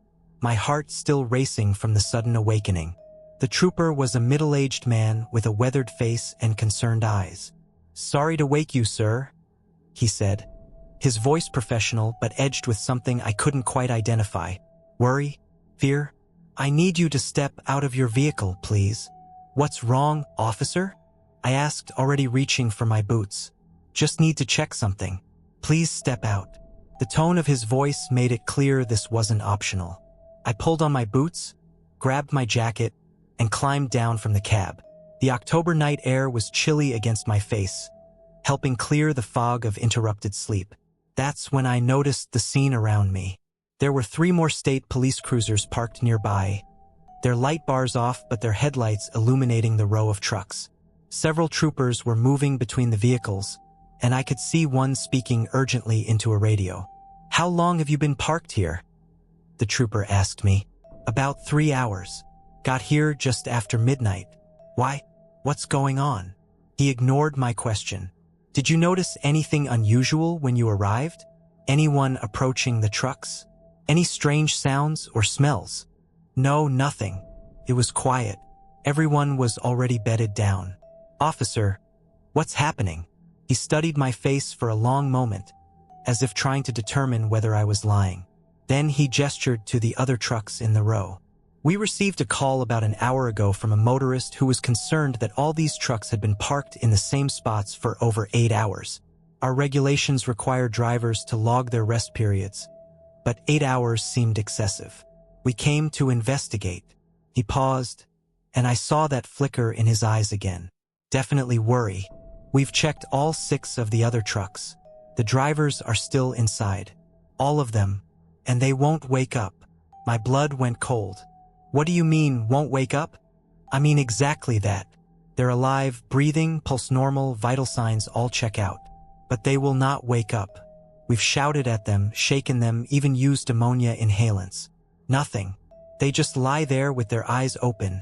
my heart still racing from the sudden awakening. The trooper was a middle-aged man with a weathered face and concerned eyes. "Sorry to wake you, sir," he said. His voice professional but edged with something I couldn't quite identify. "Worry? Fear? I need you to step out of your vehicle, please." "What's wrong, officer?" I asked, already reaching for my boots. "Just need to check something. Please step out." The tone of his voice made it clear this wasn't optional. I pulled on my boots, grabbed my jacket, and climbed down from the cab. The October night air was chilly against my face, helping clear the fog of interrupted sleep. That's when I noticed the scene around me. There were 3 more state police cruisers parked nearby, their light bars off but their headlights illuminating the row of trucks. Several troopers were moving between the vehicles, and I could see one speaking urgently into a radio. "How long have you been parked here?" the trooper asked me. "About 3 hours. Got here just after midnight." "Why? What's going on?" He ignored my question. "Did you notice anything unusual when you arrived? Anyone approaching the trucks? Any strange sounds or smells?" "No, nothing. It was quiet. Everyone was already bedded down." "Officer, what's happening?" He studied my face for a long moment, as if trying to determine whether I was lying. Then he gestured to the other trucks in the row. "We received a call about an hour ago from a motorist who was concerned that all these trucks had been parked in the same spots for over 8 hours. Our regulations require drivers to log their rest periods, but 8 hours seemed excessive. We came to investigate." He paused, and I saw that flicker in his eyes again. "Definitely worry. We've checked all 6 of the other trucks. The drivers are still inside. All of them, and they won't wake up." My blood went cold. "What do you mean, won't wake up?" "I mean exactly that. They're alive, breathing, pulse normal, vital signs all check out. But they will not wake up. We've shouted at them, shaken them, even used ammonia inhalants. Nothing. They just lie there with their eyes open,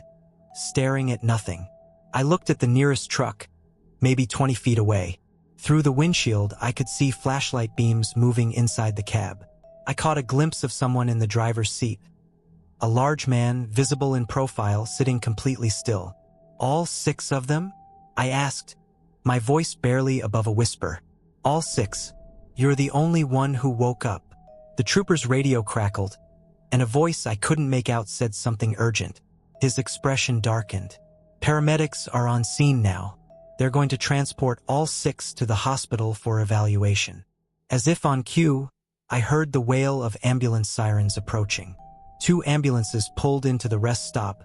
staring at nothing." I looked at the nearest truck, maybe 20 feet away. Through the windshield, I could see flashlight beams moving inside the cab. I caught a glimpse of someone in the driver's seat. A large man, visible in profile, sitting completely still. "All 6 of them?" I asked, my voice barely above a whisper. "All 6. You're the only one who woke up." The trooper's radio crackled, and a voice I couldn't make out said something urgent. His expression darkened. "Paramedics are on scene now. They're going to transport all 6 to the hospital for evaluation." As if on cue, I heard the wail of ambulance sirens approaching. 2 ambulances pulled into the rest stop,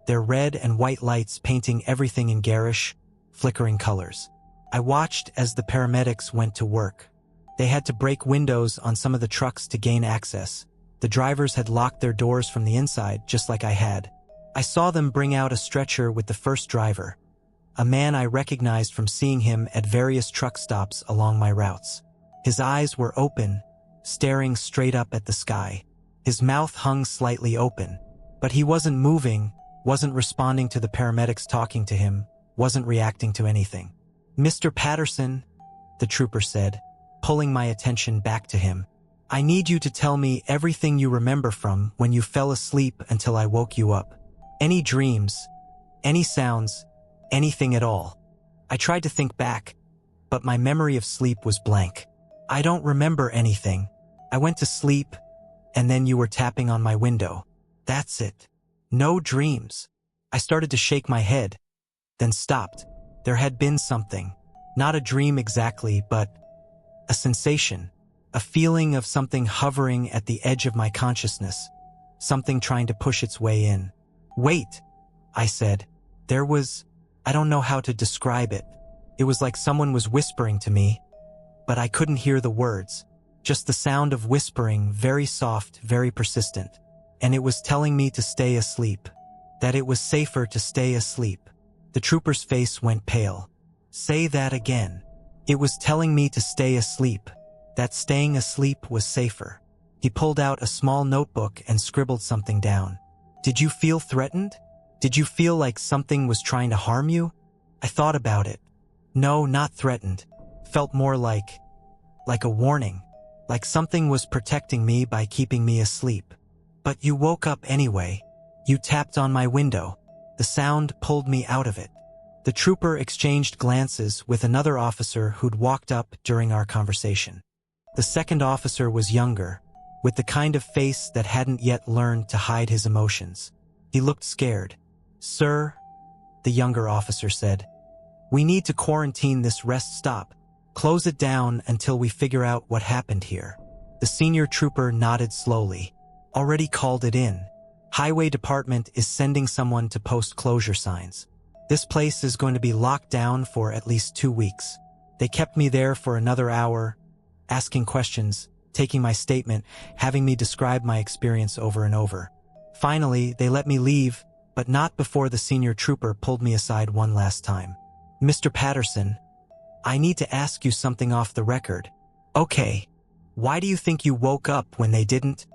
their red and white lights painting everything in garish, flickering colors. I watched as the paramedics went to work. They had to break windows on some of the trucks to gain access. The drivers had locked their doors from the inside, just like I had. I saw them bring out a stretcher with the first driver, a man I recognized from seeing him at various truck stops along my routes. His eyes were open, staring straight up at the sky. His mouth hung slightly open, but he wasn't moving, wasn't responding to the paramedics talking to him, wasn't reacting to anything. "Mr. Patterson," the trooper said, pulling my attention back to him. "I need you to tell me everything you remember from when you fell asleep until I woke you up. Any dreams, any sounds, anything at all." I tried to think back, but my memory of sleep was blank. "I don't remember anything. I went to sleep, and then you were tapping on my window. That's it. No dreams." I started to shake my head, then stopped. There had been something. Not a dream exactly, but a sensation. A feeling of something hovering at the edge of my consciousness. Something trying to push its way in. "Wait," I said. I don't know how to describe it. It was like someone was whispering to me, but I couldn't hear the words. Just the sound of whispering, very soft, very persistent. And it was telling me to stay asleep. That it was safer to stay asleep. The trooper's face went pale. Say that again. It was telling me to stay asleep. That staying asleep was safer. He pulled out a small notebook and scribbled something down. Did you feel threatened? Did you feel like something was trying to harm you? I thought about it. No, not threatened. Felt more like a warning. Like something was protecting me by keeping me asleep. But you woke up anyway. You tapped on my window. The sound pulled me out of it. The trooper exchanged glances with another officer who'd walked up during our conversation. The second officer was younger, with the kind of face that hadn't yet learned to hide his emotions. He looked scared. Sir, the younger officer said, we need to quarantine this rest stop. Close it down until we figure out what happened here. The senior trooper nodded slowly. Already called it in. Highway Department is sending someone to post closure signs. This place is going to be locked down for at least 2 weeks. They kept me there for another hour, asking questions, taking my statement, having me describe my experience over and over. Finally, they let me leave, but not before the senior trooper pulled me aside one last time. Mr. Patterson, I need to ask you something off the record. Okay, why do you think you woke up when they didn't?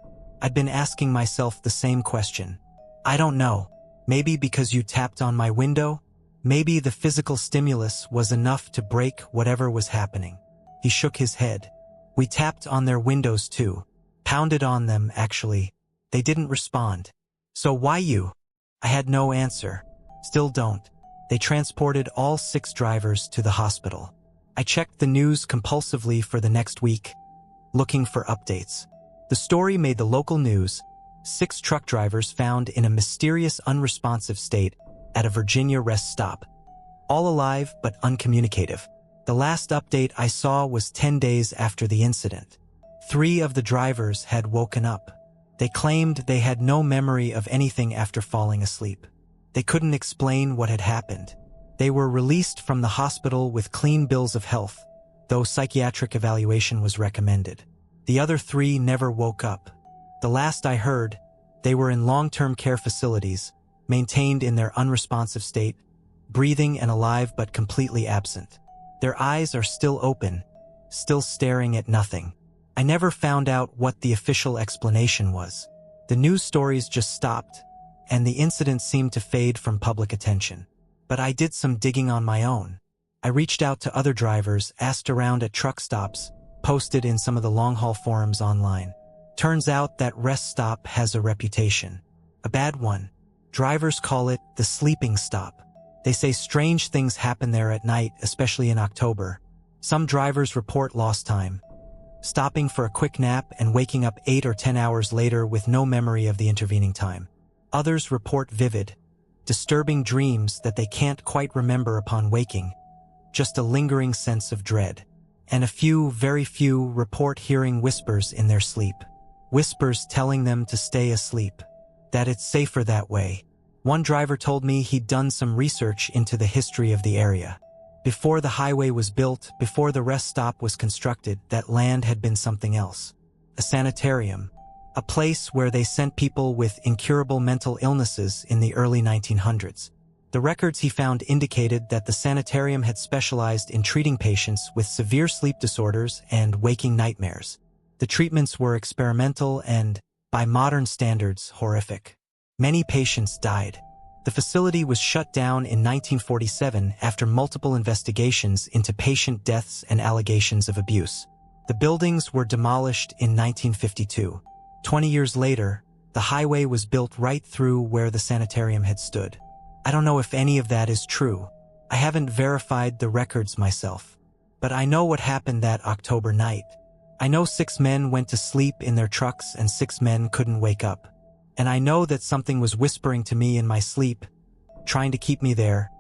I'd been asking myself the same question. I don't know. Maybe because you tapped on my window? Maybe the physical stimulus was enough to break whatever was happening. He shook his head. We tapped on their windows too. Pounded on them, actually. They didn't respond. So why you? I had no answer. Still don't. They transported all 6 drivers to the hospital. I checked the news compulsively for the next week, looking for updates. The story made the local news. 6 truck drivers found in a mysterious unresponsive state at a Virginia rest stop. All alive but uncommunicative. The last update I saw was 10 days after the incident. 3 of the drivers had woken up. They claimed they had no memory of anything after falling asleep. They couldn't explain what had happened. They were released from the hospital with clean bills of health, though psychiatric evaluation was recommended. The other 3 never woke up. The last I heard, they were in long-term care facilities, maintained in their unresponsive state, breathing and alive but completely absent. Their eyes are still open, still staring at nothing. I never found out what the official explanation was. The news stories just stopped, and the incident seemed to fade from public attention. But I did some digging on my own. I reached out to other drivers, asked around at truck stops, posted in some of the long-haul forums online. Turns out that rest stop has a reputation. A bad one. Drivers call it the sleeping stop. They say strange things happen there at night, especially in October. Some drivers report lost time, stopping for a quick nap and waking up 8 or 10 hours later with no memory of the intervening time. Others report vivid, disturbing dreams that they can't quite remember upon waking, just a lingering sense of dread. And a few, very few, report hearing whispers in their sleep. Whispers telling them to stay asleep, that it's safer that way. One driver told me he'd done some research into the history of the area. Before the highway was built, before the rest stop was constructed, that land had been something else. A sanitarium. A place where they sent people with incurable mental illnesses in the early 1900s. The records he found indicated that the sanitarium had specialized in treating patients with severe sleep disorders and waking nightmares. The treatments were experimental and, by modern standards, horrific. Many patients died. The facility was shut down in 1947 after multiple investigations into patient deaths and allegations of abuse. The buildings were demolished in 1952. 20 years later, the highway was built right through where the sanitarium had stood. I don't know if any of that is true. I haven't verified the records myself. But I know what happened that October night. I know 6 men went to sleep in their trucks and 6 men couldn't wake up. And I know that something was whispering to me in my sleep, trying to keep me there,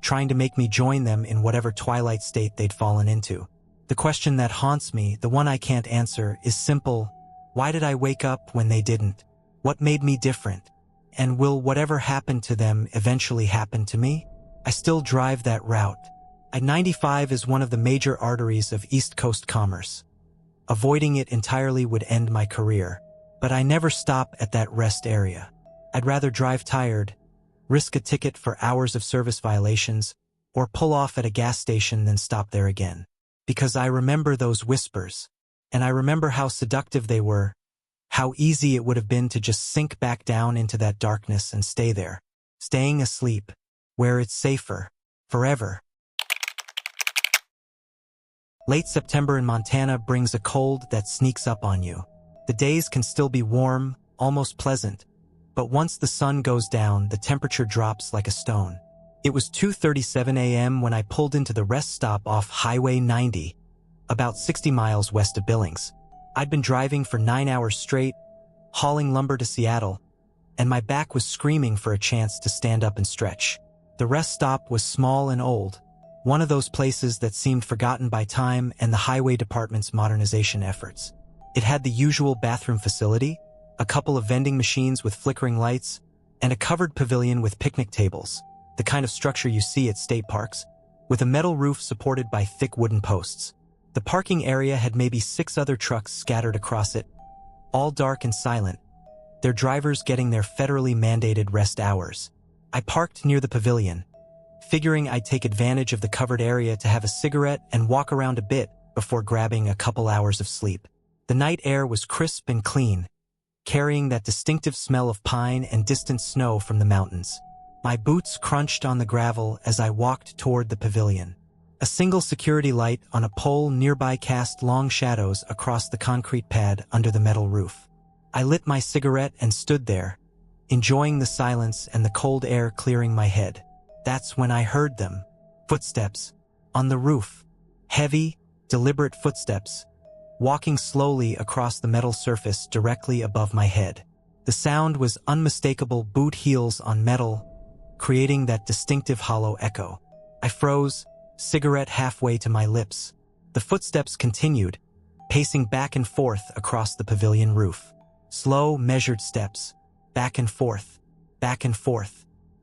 trying to make me join them in whatever twilight state they'd fallen into. The question that haunts me, the one I can't answer, is simple. Why did I wake up when they didn't? What made me different? And will whatever happened to them eventually happen to me? I still drive that route. I-95 is one of the major arteries of East Coast commerce. Avoiding it entirely would end my career. But I never stop at that rest area. I'd rather drive tired, risk a ticket for hours of service violations, or pull off at a gas station than stop there again. Because I remember those whispers, and I remember how seductive they were, how easy it would have been to just sink back down into that darkness and stay there, staying asleep, where it's safer, forever. Late September in Montana brings a cold that sneaks up on you. The days can still be warm, almost pleasant, but once the sun goes down, the temperature drops like a stone. It was 2:37 a.m. when I pulled into the rest stop off Highway 90, about 60 miles west of Billings. I'd been driving for 9 hours straight, hauling lumber to Seattle, and my back was screaming for a chance to stand up and stretch. The rest stop was small and old, one of those places that seemed forgotten by time and the highway department's modernization efforts. It had the usual bathroom facility, a couple of vending machines with flickering lights, and a covered pavilion with picnic tables, the kind of structure you see at state parks, with a metal roof supported by thick wooden posts. The parking area had maybe 6 other trucks scattered across it, all dark and silent, their drivers getting their federally mandated rest hours. I parked near the pavilion, figuring I'd take advantage of the covered area to have a cigarette and walk around a bit before grabbing a couple hours of sleep. The night air was crisp and clean, carrying that distinctive smell of pine and distant snow from the mountains. My boots crunched on the gravel as I walked toward the pavilion. A single security light on a pole nearby cast long shadows across the concrete pad under the metal roof. I lit my cigarette and stood there, enjoying the silence and the cold air clearing my head. That's when I heard them. Footsteps. On the roof. Heavy, deliberate footsteps, walking slowly across the metal surface directly above my head. The sound was unmistakable boot heels on metal, creating that distinctive hollow echo. I froze, cigarette halfway to my lips. The footsteps continued, pacing back and forth across the pavilion roof. Slow, measured steps, back and forth,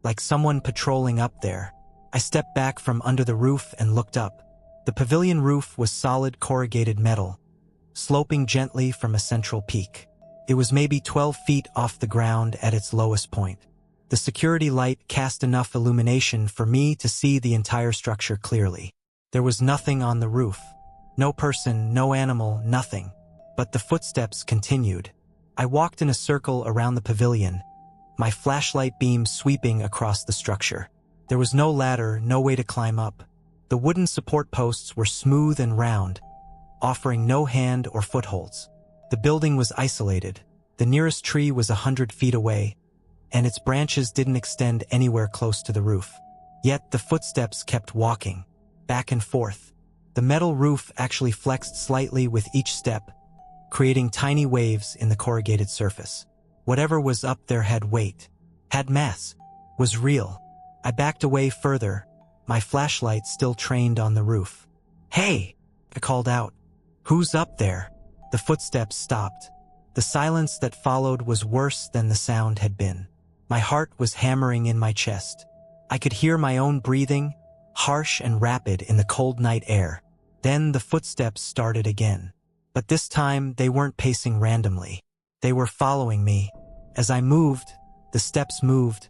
like someone patrolling up there. I stepped back from under the roof and looked up. The pavilion roof was solid corrugated metal, sloping gently from a central peak. It was maybe 12 feet off the ground at its lowest point. The security light cast enough illumination for me to see the entire structure clearly. There was nothing on the roof. No person, no animal, nothing. But the footsteps continued. I walked in a circle around the pavilion, my flashlight beam sweeping across the structure. There was no ladder, no way to climb up. The wooden support posts were smooth and round, offering no hand or footholds. The building was isolated. The nearest tree was 100 feet away, and its branches didn't extend anywhere close to the roof. Yet the footsteps kept walking, back and forth. The metal roof actually flexed slightly with each step, creating tiny waves in the corrugated surface. Whatever was up there had weight, had mass, was real. I backed away further, my flashlight still trained on the roof. "Hey!" I called out. "Who's up there?" The footsteps stopped. The silence that followed was worse than the sound had been. My heart was hammering in my chest. I could hear my own breathing, harsh and rapid in the cold night air. Then the footsteps started again. But this time they weren't pacing randomly. They were following me. As I moved, the steps moved,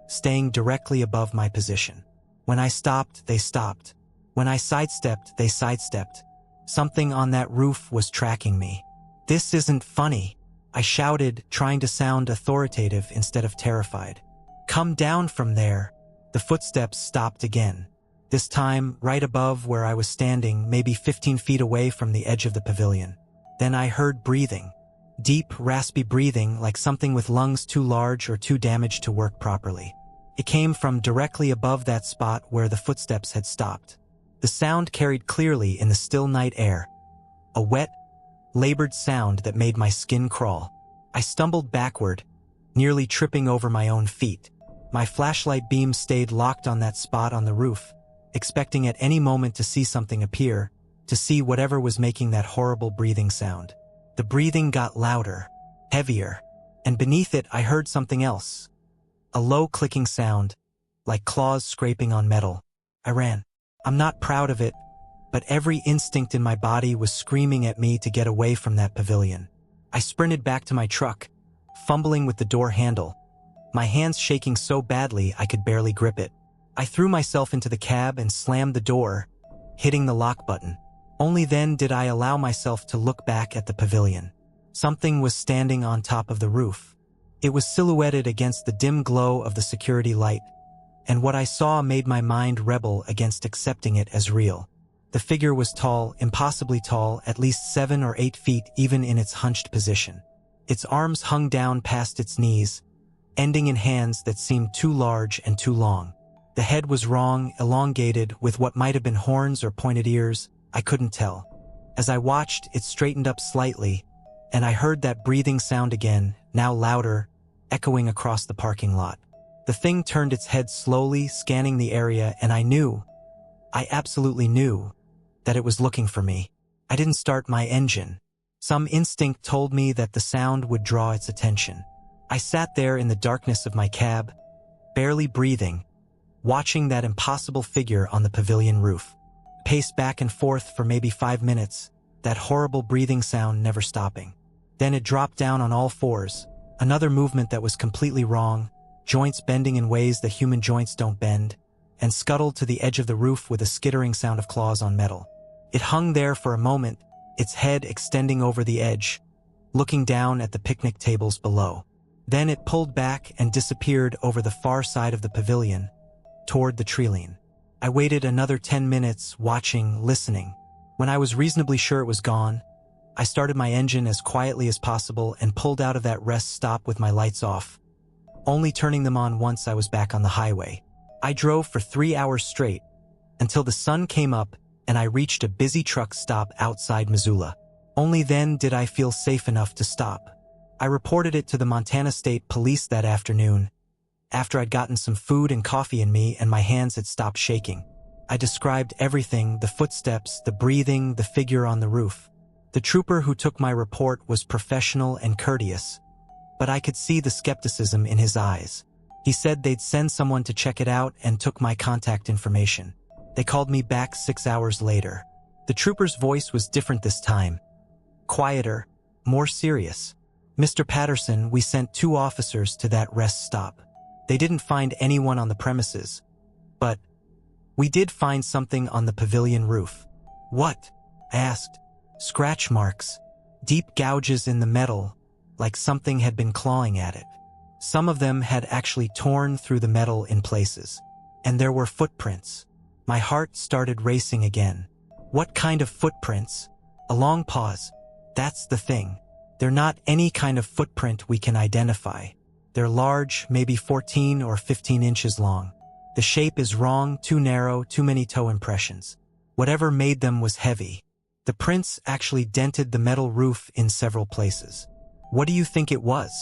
staying directly above my position. When I stopped, they stopped. When I sidestepped, they sidestepped. Something on that roof was tracking me. "This isn't funny," I shouted, trying to sound authoritative instead of terrified. "Come down from there." The footsteps stopped again, this time right above where I was standing, maybe 15 feet away from the edge of the pavilion. Then I heard breathing. Deep, raspy breathing, like something with lungs too large or too damaged to work properly. It came from directly above that spot where the footsteps had stopped. The sound carried clearly in the still night air, a wet, labored sound that made my skin crawl. I stumbled backward, nearly tripping over my own feet. My flashlight beam stayed locked on that spot on the roof, expecting at any moment to see something appear, to see whatever was making that horrible breathing sound. The breathing got louder, heavier, and beneath it I heard something else. A low clicking sound, like claws scraping on metal. I ran. I'm not proud of it, but every instinct in my body was screaming at me to get away from that pavilion. I sprinted back to my truck, fumbling with the door handle, my hands shaking so badly I could barely grip it. I threw myself into the cab and slammed the door, hitting the lock button. Only then did I allow myself to look back at the pavilion. Something was standing on top of the roof. It was silhouetted against the dim glow of the security light, and what I saw made my mind rebel against accepting it as real. The figure was tall, impossibly tall, at least 7 or 8 feet even in its hunched position. Its arms hung down past its knees, ending in hands that seemed too large and too long. The head was wrong, elongated, with what might have been horns or pointed ears. I couldn't tell. As I watched, it straightened up slightly, and I heard that breathing sound again, now louder, echoing across the parking lot. The thing turned its head slowly, scanning the area, and I absolutely knew, that it was looking for me. I didn't start my engine. Some instinct told me that the sound would draw its attention. I sat there in the darkness of my cab, barely breathing, watching that impossible figure on the pavilion roof. Paced back and forth for maybe 5 minutes, that horrible breathing sound never stopping. Then it dropped down on all fours, another movement that was completely wrong, joints bending in ways that human joints don't bend, and scuttled to the edge of the roof with a skittering sound of claws on metal. It hung there for a moment, its head extending over the edge, looking down at the picnic tables below. Then it pulled back and disappeared over the far side of the pavilion, toward the treeline. I waited another 10 minutes, watching, listening. When I was reasonably sure it was gone, I started my engine as quietly as possible and pulled out of that rest stop with my lights off, only turning them on once I was back on the highway. I drove for 3 hours straight, until the sun came up and I reached a busy truck stop outside Missoula. Only then did I feel safe enough to stop. I reported it to the Montana State Police that afternoon, after I'd gotten some food and coffee in me and my hands had stopped shaking. I described everything, the footsteps, the breathing, the figure on the roof. The trooper who took my report was professional and courteous, but I could see the skepticism in his eyes. He said they'd send someone to check it out and took my contact information. They called me back 6 hours later. The trooper's voice was different this time. Quieter, more serious. "Mr. Patterson, we sent 2 officers to that rest stop. They didn't find anyone on the premises, but we did find something on the pavilion roof." "What?" I asked. "Scratch marks. Deep gouges in the metal, like something had been clawing at it. Some of them had actually torn through the metal in places. And there were footprints." My heart started racing again. What kind of footprints? A long pause. "That's the thing. They're not any kind of footprint we can identify. They're large, maybe 14 or 15 inches long. The shape is wrong, too narrow, too many toe impressions. Whatever made them was heavy. The prints actually dented the metal roof in several places." "What do you think it was?"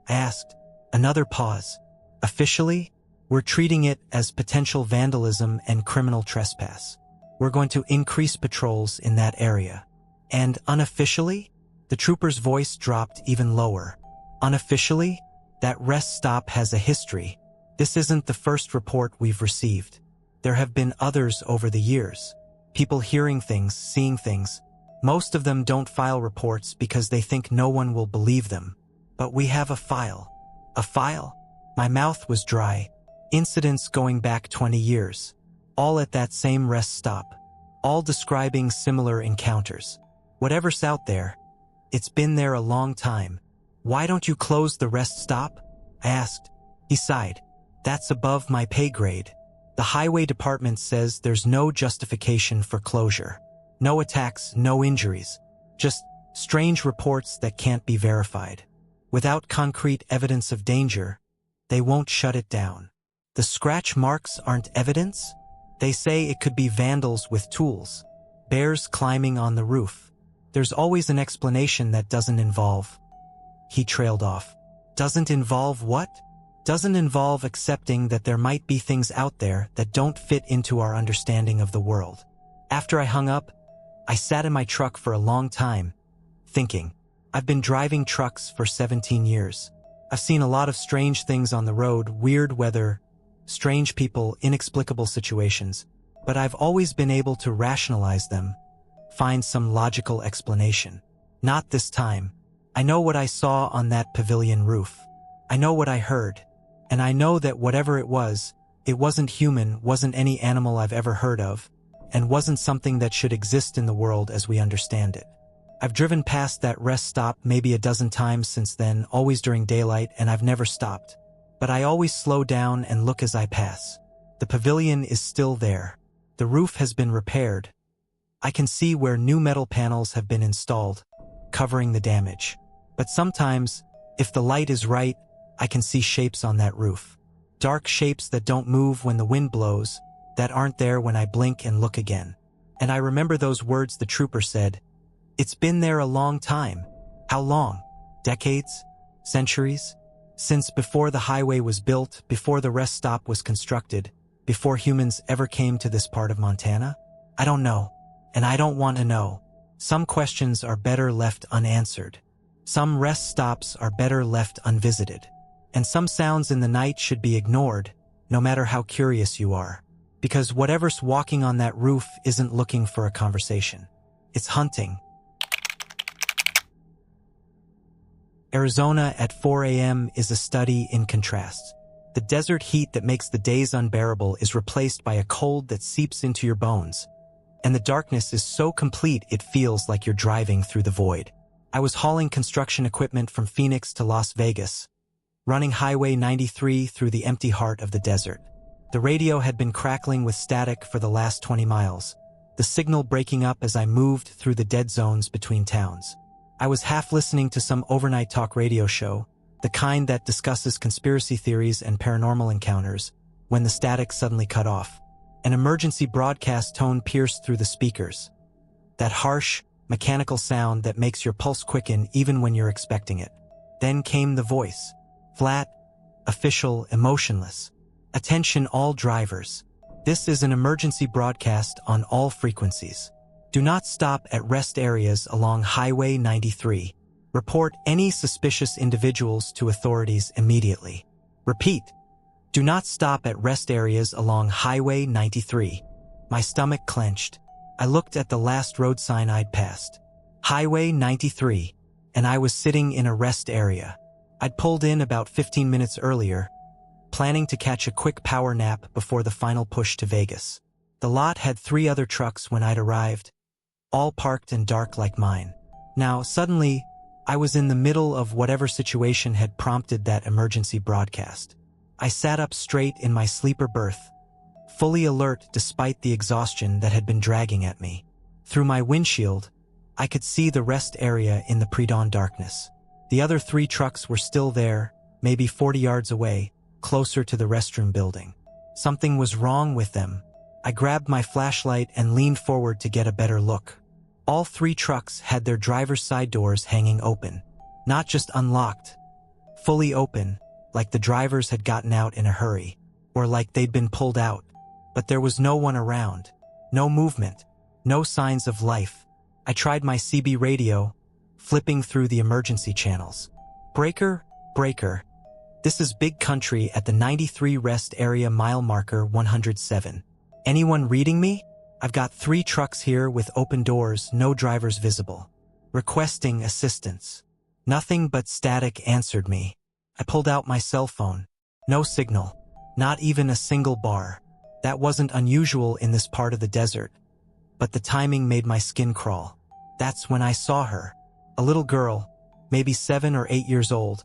I asked. Another pause. "Officially, we're treating it as potential vandalism and criminal trespass. We're going to increase patrols in that area." "And unofficially?" The trooper's voice dropped even lower. "Unofficially, that rest stop has a history. This isn't the first report we've received. There have been others over the years. People hearing things, seeing things. Most of them don't file reports because they think no one will believe them. But we have a file." "A file?" My mouth was dry. Incidents going back 20 years. All at that same rest stop. All describing similar encounters. "Whatever's out there, it's been there a long time. Why don't you close the rest stop?" I asked. He sighed. "That's above my pay grade. The highway department says there's no justification for closure. No attacks, no injuries. Just strange reports that can't be verified. Without concrete evidence of danger, they won't shut it down." "The scratch marks aren't evidence?" "They say it could be vandals with tools. Bears climbing on the roof. There's always an explanation that doesn't involve..." He trailed off. "Doesn't involve what?" "Doesn't involve accepting that there might be things out there that don't fit into our understanding of the world." After I hung up, I sat in my truck for a long time, thinking. I've been driving trucks for 17 years. I've seen a lot of strange things on the road, weird weather, strange people, inexplicable situations. but I've always been able to rationalize them, find some logical explanation. Not this time. I know what I saw on that pavilion roof. I know what I heard. And I know that whatever it wasn't human, wasn't any animal I've ever heard of, and wasn't something that should exist in the world as we understand it. I've driven past that rest stop maybe a dozen times since then, always during daylight, and I've never stopped. But I always slow down and look as I pass. The pavilion is still there. The roof has been repaired. I can see where new metal panels have been installed, covering the damage. But sometimes, if the light is right, I can see shapes on that roof. Dark shapes that don't move when the wind blows, that aren't there when I blink and look again. And I remember those words the trooper said. It's been there a long time. How long? Decades? Centuries? Since before the highway was built, before the rest stop was constructed, before humans ever came to this part of Montana? I don't know. And I don't want to know. Some questions are better left unanswered. Some rest stops are better left unvisited. And some sounds in the night should be ignored, no matter how curious you are. Because whatever's walking on that roof isn't looking for a conversation. It's hunting. Arizona at 4 a.m. is a study in contrasts. The desert heat that makes the days unbearable is replaced by a cold that seeps into your bones. And the darkness is so complete it feels like you're driving through the void. I was hauling construction equipment from Phoenix to Las Vegas, running Highway 93 through the empty heart of the desert. The radio had been crackling with static for the last 20 miles, the signal breaking up as I moved through the dead zones between towns. I was half listening to some overnight talk radio show, the kind that discusses conspiracy theories and paranormal encounters, when the static suddenly cut off. An emergency broadcast tone pierced through the speakers. That harsh, mechanical sound that makes your pulse quicken even when you're expecting it. Then came the voice. Flat, official, emotionless. Attention all drivers. This is an emergency broadcast on all frequencies. Do not stop at rest areas along Highway 93. Report any suspicious individuals to authorities immediately. Repeat. Do not stop at rest areas along Highway 93. My stomach clenched. I looked at the last road sign I'd passed. Highway 93. And I was sitting in a rest area. I'd pulled in about 15 minutes earlier, planning to catch a quick power nap before the final push to Vegas. The lot had 3 other trucks when I'd arrived, all parked and dark like mine. Now, suddenly, I was in the middle of whatever situation had prompted that emergency broadcast. I sat up straight in my sleeper berth, fully alert despite the exhaustion that had been dragging at me. Through my windshield, I could see the rest area in the pre-dawn darkness. The other 3 trucks were still there, maybe 40 yards away, closer to the restroom building. Something was wrong with them. I grabbed my flashlight and leaned forward to get a better look. All 3 trucks had their driver's side doors hanging open. Not just unlocked, fully open, like the drivers had gotten out in a hurry, or like they'd been pulled out. But there was no one around. No movement. No signs of life. I tried my CB radio, flipping through the emergency channels. Breaker, breaker. This is big country at the 93 rest area mile marker 107. Anyone reading me? I've got 3 trucks here with open doors, no drivers visible. Requesting assistance. Nothing but static answered me. I pulled out my cell phone. No signal. Not even a single bar. That wasn't unusual in this part of the desert. But the timing made my skin crawl. That's when I saw her. A little girl, maybe 7 or 8 years old,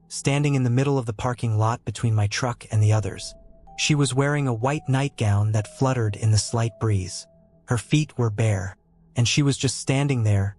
standing in the middle of the parking lot between my truck and the others. She was wearing a white nightgown that fluttered in the slight breeze. Her feet were bare, and she was just standing there,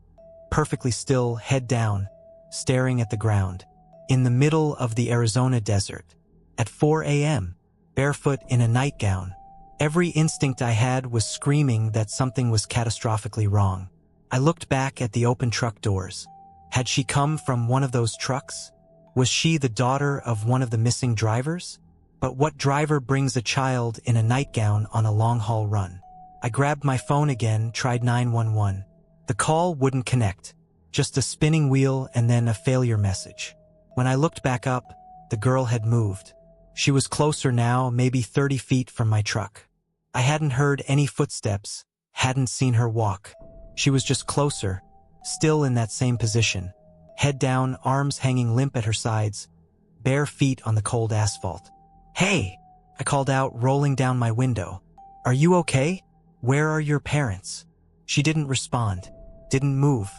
perfectly still, head down, staring at the ground, in the middle of the Arizona desert, at 4 a.m., barefoot in a nightgown. Every instinct I had was screaming that something was catastrophically wrong. I looked back at the open truck doors. Had she come from one of those trucks? Was she the daughter of one of the missing drivers? But what driver brings a child in a nightgown on a long-haul run? I grabbed my phone again, tried 911. The call wouldn't connect. Just a spinning wheel and then a failure message. When I looked back up, the girl had moved. She was closer now, maybe 30 feet from my truck. I hadn't heard any footsteps, hadn't seen her walk. She was just closer, still in that same position. Head down, arms hanging limp at her sides, bare feet on the cold asphalt. "Hey!" I called out, rolling down my window. "Are you okay? Where are your parents?" She didn't respond, didn't move,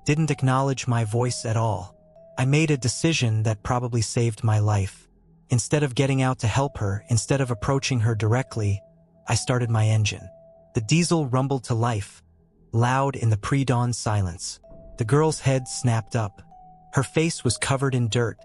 didn't acknowledge my voice at all. I made a decision that probably saved my life. Instead of getting out to help her, instead of approaching her directly, I started my engine. The diesel rumbled to life, loud in the pre-dawn silence. The girl's head snapped up. Her face was covered in dirt,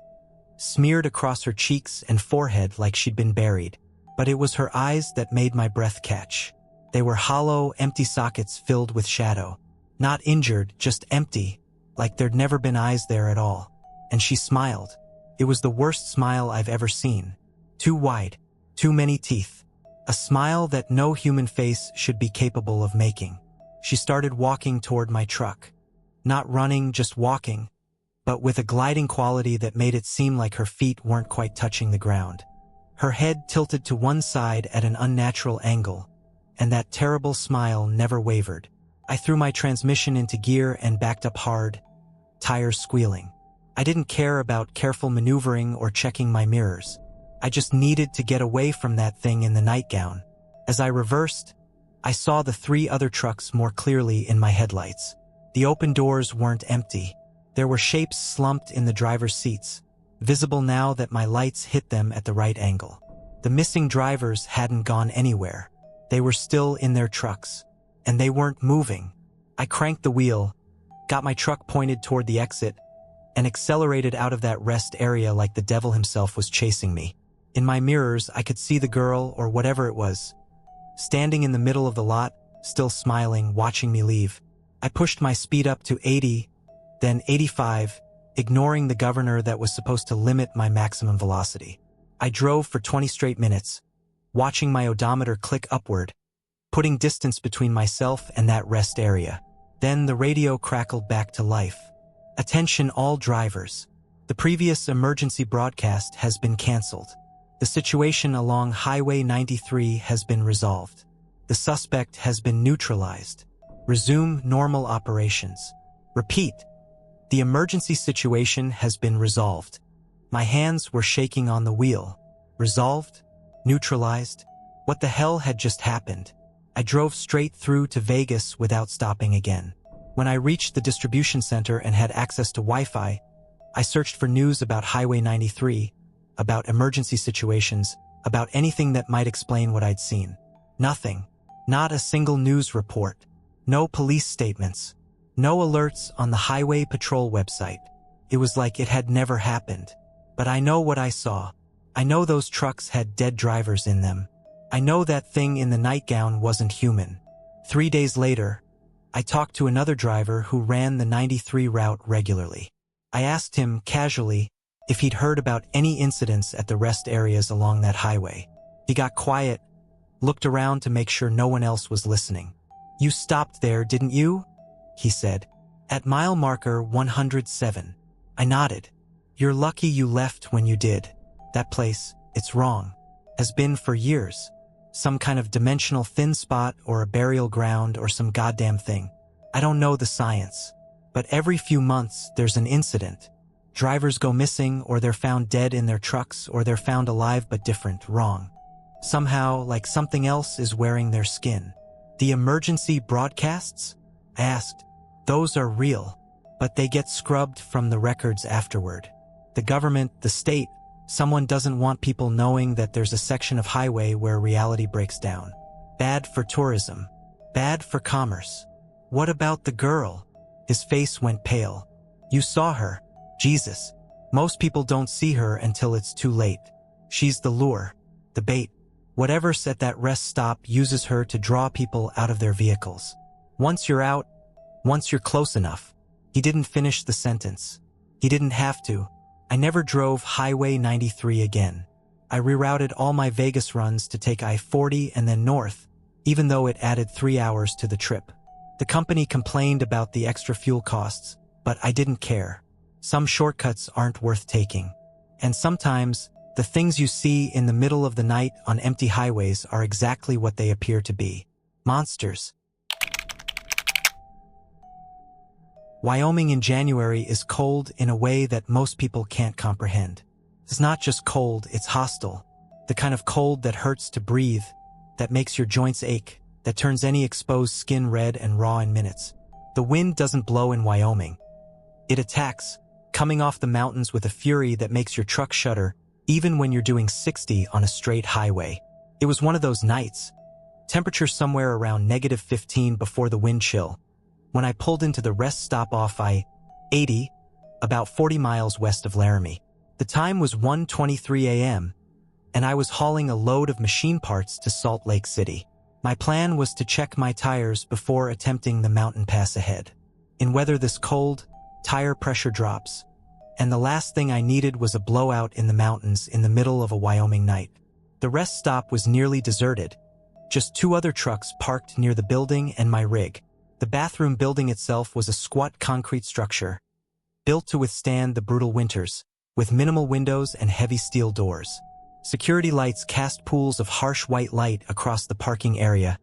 smeared across her cheeks and forehead like she'd been buried. But it was her eyes that made my breath catch. They were hollow, empty sockets filled with shadow. Not injured, just empty, like there'd never been eyes there at all. And she smiled. It was the worst smile I've ever seen. Too wide, too many teeth. A smile that no human face should be capable of making. She started walking toward my truck. Not running, just walking, but with a gliding quality that made it seem like her feet weren't quite touching the ground. Her head tilted to one side at an unnatural angle, and that terrible smile never wavered. I threw my transmission into gear and backed up hard, tires squealing. I didn't care about careful maneuvering or checking my mirrors. I just needed to get away from that thing in the nightgown. As I reversed, I saw the 3 other trucks more clearly in my headlights. The open doors weren't empty. There were shapes slumped in the driver's seats, visible now that my lights hit them at the right angle. The missing drivers hadn't gone anywhere. They were still in their trucks, and they weren't moving. I cranked the wheel, got my truck pointed toward the exit, and accelerated out of that rest area like the devil himself was chasing me. In my mirrors, I could see the girl, or whatever it was, standing in the middle of the lot, still smiling, watching me leave. I pushed my speed up to 80, then 85, ignoring the governor that was supposed to limit my maximum velocity. I drove for 20 straight minutes, watching my odometer click upward, putting distance between myself and that rest area. Then the radio crackled back to life. "Attention all drivers. The previous emergency broadcast has been canceled. The situation along Highway 93 has been resolved. The suspect has been neutralized. Resume normal operations. Repeat. The emergency situation has been resolved." My hands were shaking on the wheel. Resolved? Neutralized? What the hell had just happened? I drove straight through to Vegas without stopping again. When I reached the distribution center and had access to Wi-Fi, I searched for news about Highway 93, about emergency situations, about anything that might explain what I'd seen. Nothing. Not a single news report. No police statements. No alerts on the Highway Patrol website. It was like it had never happened. But I know what I saw. I know those trucks had dead drivers in them. I know that thing in the nightgown wasn't human. 3 days later, I talked to another driver who ran the 93 route regularly. I asked him casually if he'd heard about any incidents at the rest areas along that highway. He got quiet, looked around to make sure no one else was listening. "You stopped there, didn't you?" he said. "At mile marker 107. I nodded. "You're lucky you left when you did. That place, it's wrong. Has been for years. Some kind of dimensional thin spot or a burial ground or some goddamn thing. I don't know the science. But every few months there's an incident. Drivers go missing, or they're found dead in their trucks, or they're found alive but different, wrong. Somehow, like something else is wearing their skin." "The emergency broadcasts?" I asked. "Those are real, but they get scrubbed from the records afterward. The government, the state, someone doesn't want people knowing that there's a section of highway where reality breaks down. Bad for tourism. Bad for commerce." "What about the girl?" His face went pale. "You saw her. Jesus. Most people don't see her until it's too late. She's the lure, the bait. Whatever's at that rest stop uses her to draw people out of their vehicles. Once you're out, once you're close enough." He didn't finish the sentence. He didn't have to. I never drove Highway 93 again. I rerouted all my Vegas runs to take I-40 and then north, even though it added 3 hours to the trip. The company complained about the extra fuel costs, but I didn't care. Some shortcuts aren't worth taking. And sometimes, The things you see in the middle of the night on empty highways are exactly what they appear to be. Monsters. Wyoming in January is cold in a way that most people can't comprehend. It's not just cold, it's hostile. The kind of cold that hurts to breathe, that makes your joints ache, that turns any exposed skin red and raw in minutes. The wind doesn't blow in Wyoming. It attacks, coming off the mountains with a fury that makes your truck shudder, even when you're doing 60 on a straight highway. It was one of those nights. Temperature somewhere around -15 before the wind chill. When I pulled into the rest stop off I-80, about 40 miles west of Laramie. The time was 1:23 a.m., and I was hauling a load of machine parts to Salt Lake City. My plan was to check my tires before attempting the mountain pass ahead. In weather this cold, tire pressure drops, and the last thing I needed was a blowout in the mountains in the middle of a Wyoming night. The rest stop was nearly deserted, just 2 other trucks parked near the building and my rig. The bathroom building itself was a squat concrete structure, built to withstand the brutal winters, with minimal windows and heavy steel doors. Security lights cast pools of harsh white light across the parking area,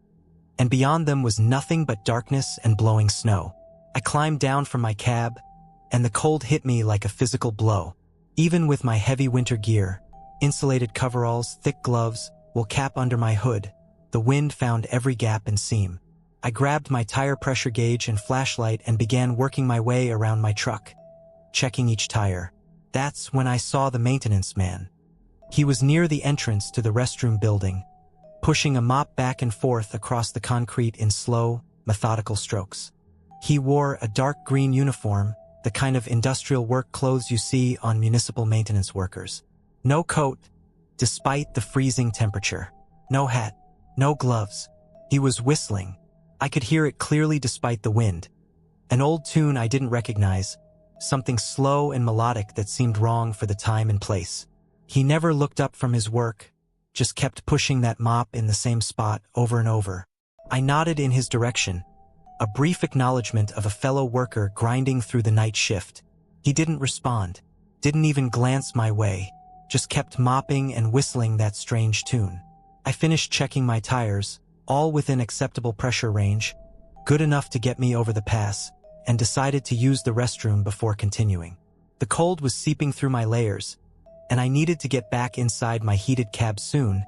and beyond them was nothing but darkness and blowing snow. I climbed down from my cab, and the cold hit me like a physical blow. Even with my heavy winter gear, insulated coveralls, thick gloves, wool cap under my hood, the wind found every gap and seam. I grabbed my tire pressure gauge and flashlight and began working my way around my truck, checking each tire. That's when I saw the maintenance man. He was near the entrance to the restroom building, pushing a mop back and forth across the concrete in slow, methodical strokes. He wore a dark green uniform, the kind of industrial work clothes you see on municipal maintenance workers. No coat, despite the freezing temperature. No hat, no gloves. He was whistling. I could hear it clearly despite the wind. An old tune I didn't recognize, something slow and melodic that seemed wrong for the time and place. He never looked up from his work, just kept pushing that mop in the same spot over and over. I nodded in his direction, a brief acknowledgement of a fellow worker grinding through the night shift. He didn't respond, didn't even glance my way, just kept mopping and whistling that strange tune. I finished checking my tires, all within acceptable pressure range, good enough to get me over the pass, and decided to use the restroom before continuing. The cold was seeping through my layers, and I needed to get back inside my heated cab soon,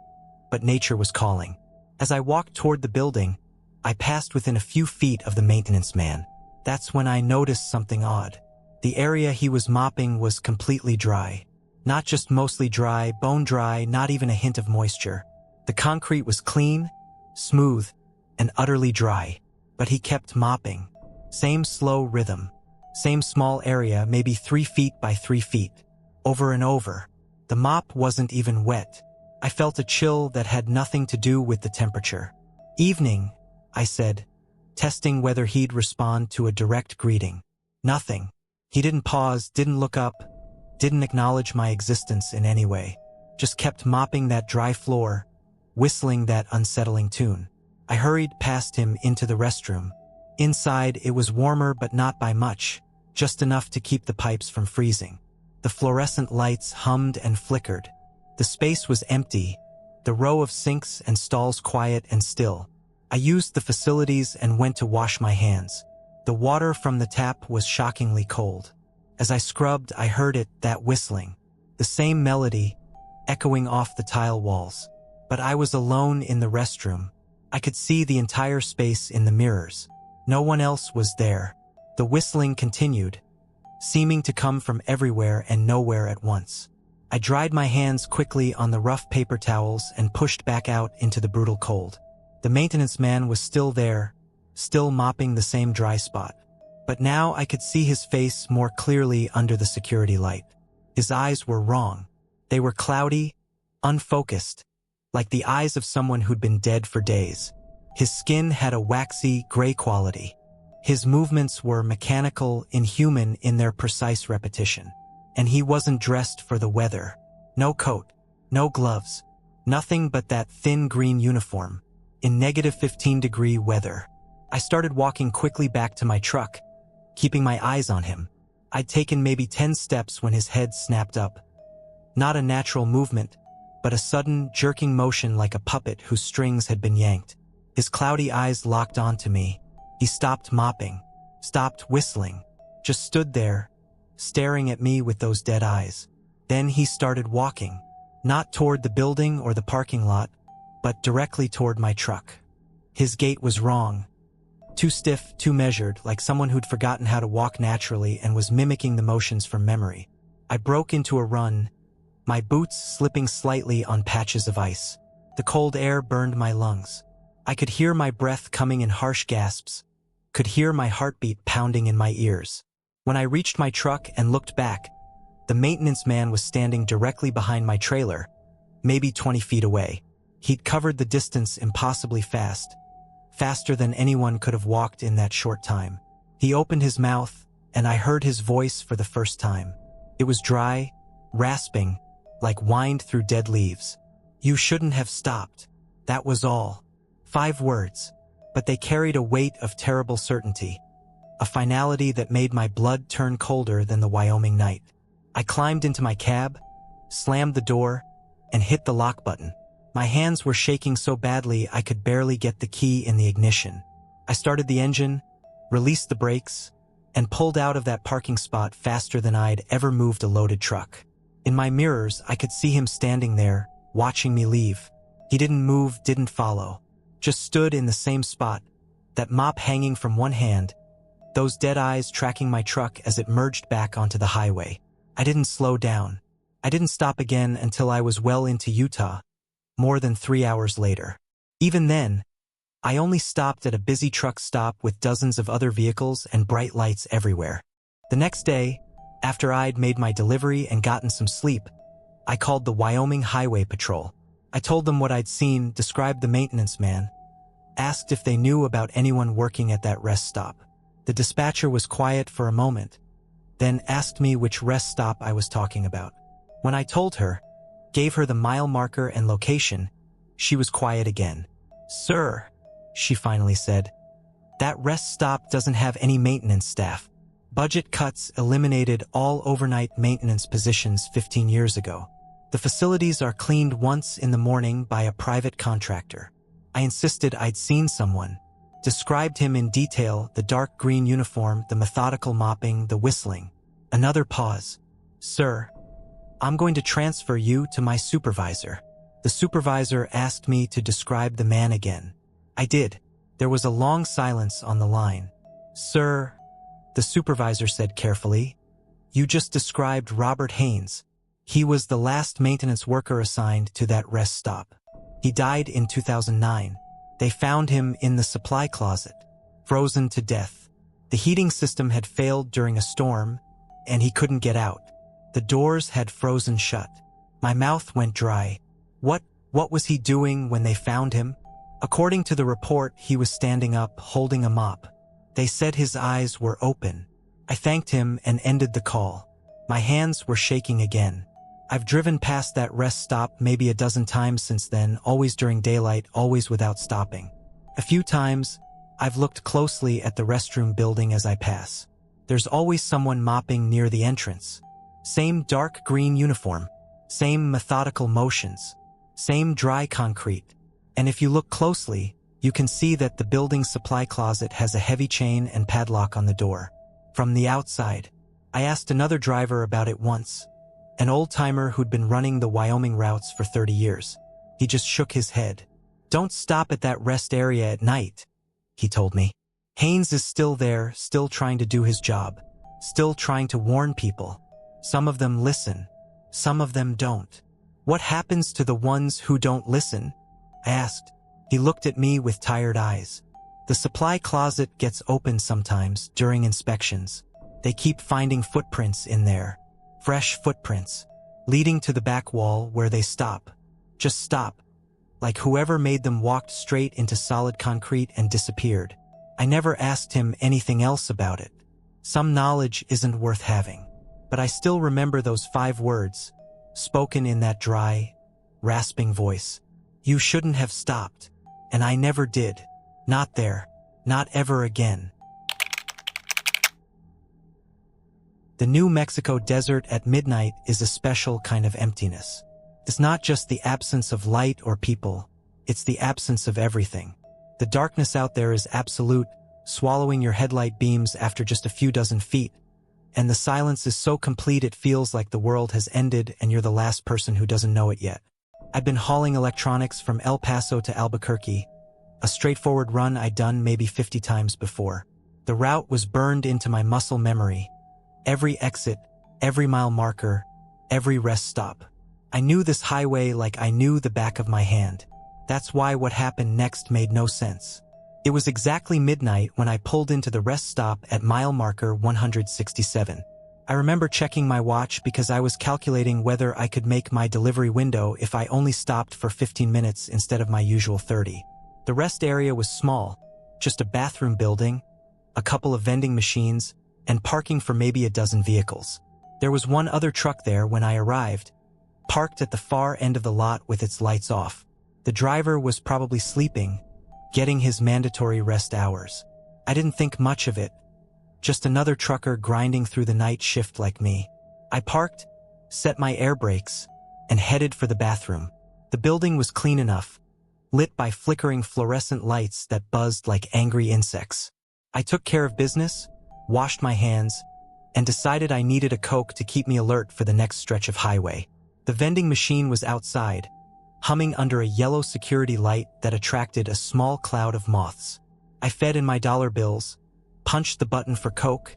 but nature was calling. As I walked toward the building, I passed within a few feet of the maintenance man. That's when I noticed something odd. The area he was mopping was completely dry. Not just mostly dry, bone dry, not even a hint of moisture. The concrete was clean, smooth, and utterly dry, but he kept mopping. Same slow rhythm, same small area, maybe 3 feet by 3 feet, over and over. The mop wasn't even wet. I felt a chill that had nothing to do with the temperature. "Evening," I said, testing whether he'd respond to a direct greeting. Nothing. He didn't pause, didn't look up, didn't acknowledge my existence in any way. Just kept mopping that dry floor, whistling that unsettling tune. I hurried past him into the restroom. Inside, it was warmer but not by much, just enough to keep the pipes from freezing. The fluorescent lights hummed and flickered. The space was empty, the row of sinks and stalls quiet and still. I used the facilities and went to wash my hands. The water from the tap was shockingly cold. As I scrubbed, I heard it, that whistling. The same melody, echoing off the tile walls. But I was alone in the restroom. I could see the entire space in the mirrors. No one else was there. The whistling continued, seeming to come from everywhere and nowhere at once. I dried my hands quickly on the rough paper towels and pushed back out into the brutal cold. The maintenance man was still there, still mopping the same dry spot. But now I could see his face more clearly under the security light. His eyes were wrong. They were cloudy, unfocused, like the eyes of someone who'd been dead for days. His skin had a waxy, gray quality. His movements were mechanical, inhuman in their precise repetition. And he wasn't dressed for the weather. No coat, no gloves, nothing but that thin green uniform, in -15-degree weather. I started walking quickly back to my truck, keeping my eyes on him. I'd taken maybe 10 steps when his head snapped up. Not a natural movement, but a sudden, jerking motion like a puppet whose strings had been yanked. His cloudy eyes locked onto me. He stopped mopping, stopped whistling, just stood there, staring at me with those dead eyes. Then he started walking, not toward the building or the parking lot, but directly toward my truck. His gait was wrong. Too stiff, too measured, like someone who'd forgotten how to walk naturally and was mimicking the motions from memory. I broke into a run, my boots slipping slightly on patches of ice. The cold air burned my lungs. I could hear my breath coming in harsh gasps, could hear my heartbeat pounding in my ears. When I reached my truck and looked back, the maintenance man was standing directly behind my trailer, maybe 20 feet away. He'd covered the distance impossibly fast, faster than anyone could have walked in that short time. He opened his mouth, and I heard his voice for the first time. It was dry, rasping, like whined through dead leaves. "You shouldn't have stopped." That was all. 5 words, but they carried a weight of terrible certainty, a finality that made my blood turn colder than the Wyoming night. I climbed into my cab, slammed the door, and hit the lock button. My hands were shaking so badly I could barely get the key in the ignition. I started the engine, released the brakes, and pulled out of that parking spot faster than I'd ever moved a loaded truck. In my mirrors, I could see him standing there, watching me leave. He didn't move, didn't follow, just stood in the same spot, that mop hanging from one hand, those dead eyes tracking my truck as it merged back onto the highway. I didn't slow down. I didn't stop again until I was well into Utah, more than 3 hours later. Even then, I only stopped at a busy truck stop with dozens of other vehicles and bright lights everywhere. The next day, after I'd made my delivery and gotten some sleep, I called the Wyoming Highway Patrol. I told them what I'd seen, described the maintenance man, asked if they knew about anyone working at that rest stop. The dispatcher was quiet for a moment, then asked me which rest stop I was talking about. When I told her, gave her the mile marker and location, she was quiet again. "Sir," she finally said, "that rest stop doesn't have any maintenance staff. Budget cuts eliminated all overnight maintenance positions 15 years ago. The facilities are cleaned once in the morning by a private contractor." I insisted I'd seen someone, described him in detail, the dark green uniform, the methodical mopping, the whistling. Another pause. "Sir, I'm going to transfer you to my supervisor." The supervisor asked me to describe the man again. I did. There was a long silence on the line. "Sir," the supervisor said carefully, "you just described Robert Haynes. He was the last maintenance worker assigned to that rest stop. He died in 2009. They found him in the supply closet, frozen to death. The heating system had failed during a storm, and he couldn't get out. The doors had frozen shut. My mouth went dry. What was he doing when they found him? According to the report, he was standing up, holding a mop. They said his eyes were open. I thanked him and ended the call. My hands were shaking again. I've driven past that rest stop maybe a dozen times since then, always during daylight, always without stopping. A few times, I've looked closely at the restroom building as I pass. There's always someone mopping near the entrance. Same dark green uniform, same methodical motions, same dry concrete. And if you look closely, you can see that the building's supply closet has a heavy chain and padlock on the door. From the outside, I asked another driver about it once, an old-timer who'd been running the Wyoming routes for 30 years. He just shook his head. "Don't stop at that rest area at night," he told me. "Haynes is still there, still trying to do his job, still trying to warn people. Some of them listen, some of them don't." "What happens to the ones who don't listen?" I asked. He looked at me with tired eyes. "The supply closet gets open sometimes during inspections. They keep finding footprints in there. Fresh footprints, leading to the back wall where they stop. Just stop. Like whoever made them walked straight into solid concrete and disappeared." I never asked him anything else about it. Some knowledge isn't worth having. But I still remember those 5 words, spoken in that dry, rasping voice. "You shouldn't have stopped." And I never did. Not there. Not ever again. The New Mexico desert at midnight is a special kind of emptiness. It's not just the absence of light or people, it's the absence of everything. The darkness out there is absolute, swallowing your headlight beams after just a few dozen feet, and the silence is so complete it feels like the world has ended and you're the last person who doesn't know it yet. I'd been hauling electronics from El Paso to Albuquerque, a straightforward run I'd done maybe 50 times before. The route was burned into my muscle memory. Every exit, every mile marker, every rest stop. I knew this highway like I knew the back of my hand. That's why what happened next made no sense. It was exactly midnight when I pulled into the rest stop at mile marker 167. I remember checking my watch because I was calculating whether I could make my delivery window if I only stopped for 15 minutes instead of my usual 30. The rest area was small, just a bathroom building, a couple of vending machines, and parking for maybe a dozen vehicles. There was one other truck there when I arrived, parked at the far end of the lot with its lights off. The driver was probably sleeping, getting his mandatory rest hours. I didn't think much of it, just another trucker grinding through the night shift like me. I parked, set my air brakes, and headed for the bathroom. The building was clean enough, lit by flickering fluorescent lights that buzzed like angry insects. I took care of business, washed my hands, and decided I needed a Coke to keep me alert for the next stretch of highway. The vending machine was outside, humming under a yellow security light that attracted a small cloud of moths. I fed in my dollar bills, punched the button for Coke,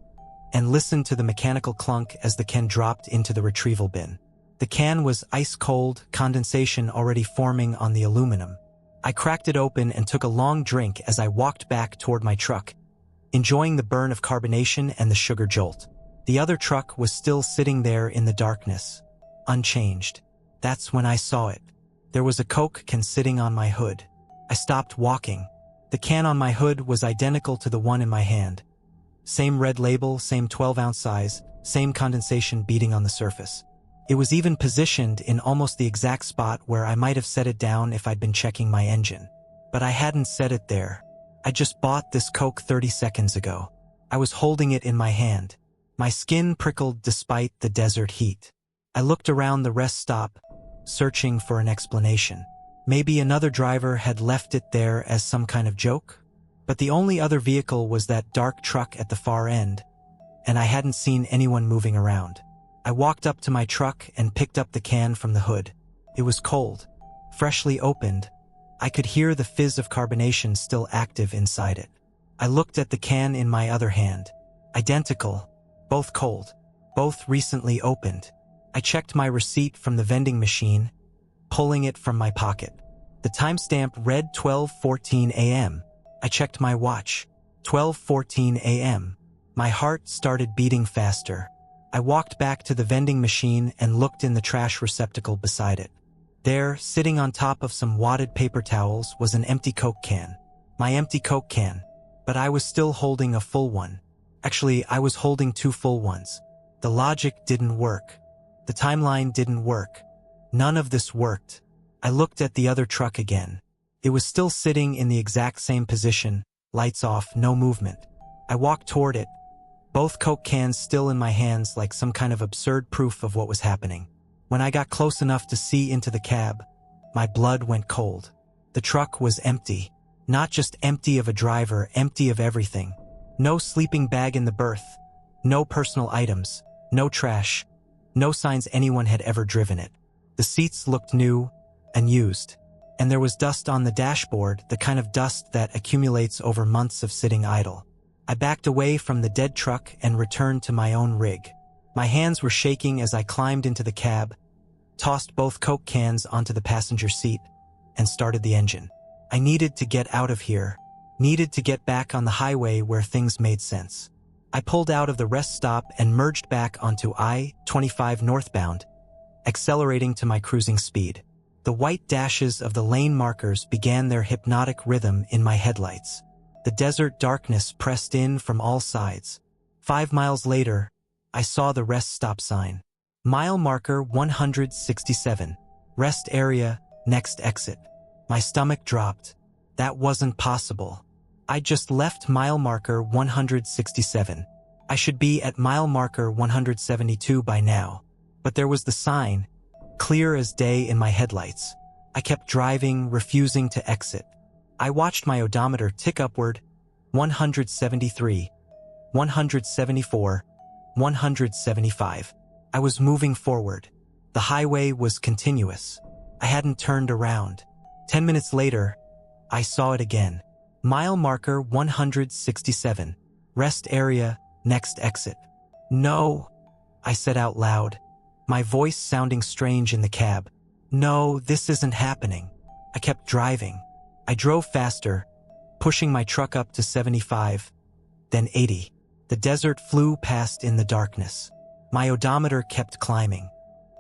and listened to the mechanical clunk as the can dropped into the retrieval bin. The can was ice cold, condensation already forming on the aluminum. I cracked it open and took a long drink as I walked back toward my truck, enjoying the burn of carbonation and the sugar jolt. The other truck was still sitting there in the darkness, unchanged. That's when I saw it. There was a Coke can sitting on my hood. I stopped walking. The can on my hood was identical to the one in my hand. Same red label, same 12-ounce size, same condensation beating on the surface. It was even positioned in almost the exact spot where I might have set it down if I'd been checking my engine. But I hadn't set it there. I just bought this Coke 30 seconds ago. I was holding it in my hand. My skin prickled despite the desert heat. I looked around the rest stop, searching for an explanation. Maybe another driver had left it there as some kind of joke? But the only other vehicle was that dark truck at the far end, and I hadn't seen anyone moving around. I walked up to my truck and picked up the can from the hood. It was cold, freshly opened. I could hear the fizz of carbonation still active inside it. I looked at the can in my other hand. Identical, both cold, both recently opened. I checked my receipt from the vending machine, pulling it from my pocket. The timestamp read 12:14 a.m. I checked my watch. 12:14 a.m. My heart started beating faster. I walked back to the vending machine and looked in the trash receptacle beside it. There, sitting on top of some wadded paper towels, was an empty Coke can. My empty Coke can. But I was still holding a full one. Actually, I was holding two full ones. The logic didn't work. The timeline didn't work. None of this worked. I looked at the other truck again. It was still sitting in the exact same position, lights off, no movement. I walked toward it, both Coke cans still in my hands like some kind of absurd proof of what was happening. When I got close enough to see into the cab, my blood went cold. The truck was empty. Not just empty of a driver, empty of everything. No sleeping bag in the berth. No personal items. No trash. No signs anyone had ever driven it. The seats looked new and used. And there was dust on the dashboard, the kind of dust that accumulates over months of sitting idle. I backed away from the dead truck and returned to my own rig. My hands were shaking as I climbed into the cab, tossed both Coke cans onto the passenger seat, and started the engine. I needed to get out of here, needed to get back on the highway where things made sense. I pulled out of the rest stop and merged back onto I-25 northbound, accelerating to my cruising speed. The white dashes of the lane markers began their hypnotic rhythm in my headlights. The desert darkness pressed in from all sides. 5 miles later, I saw the rest stop sign. Mile marker 167. Rest area, next exit. My stomach dropped. That wasn't possible. I just left mile marker 167. I should be at mile marker 172 by now. But there was the sign, clear as day in my headlights. I kept driving, refusing to exit. I watched my odometer tick upward, 173, 174, 175. I was moving forward. The highway was continuous. I hadn't turned around. 10 minutes later, I saw it again. Mile marker 167. Rest area, next exit. No, I said out loud, my voice sounding strange in the cab. No, this isn't happening. I kept driving. I drove faster, pushing my truck up to 75, then 80. The desert flew past in the darkness. My odometer kept climbing.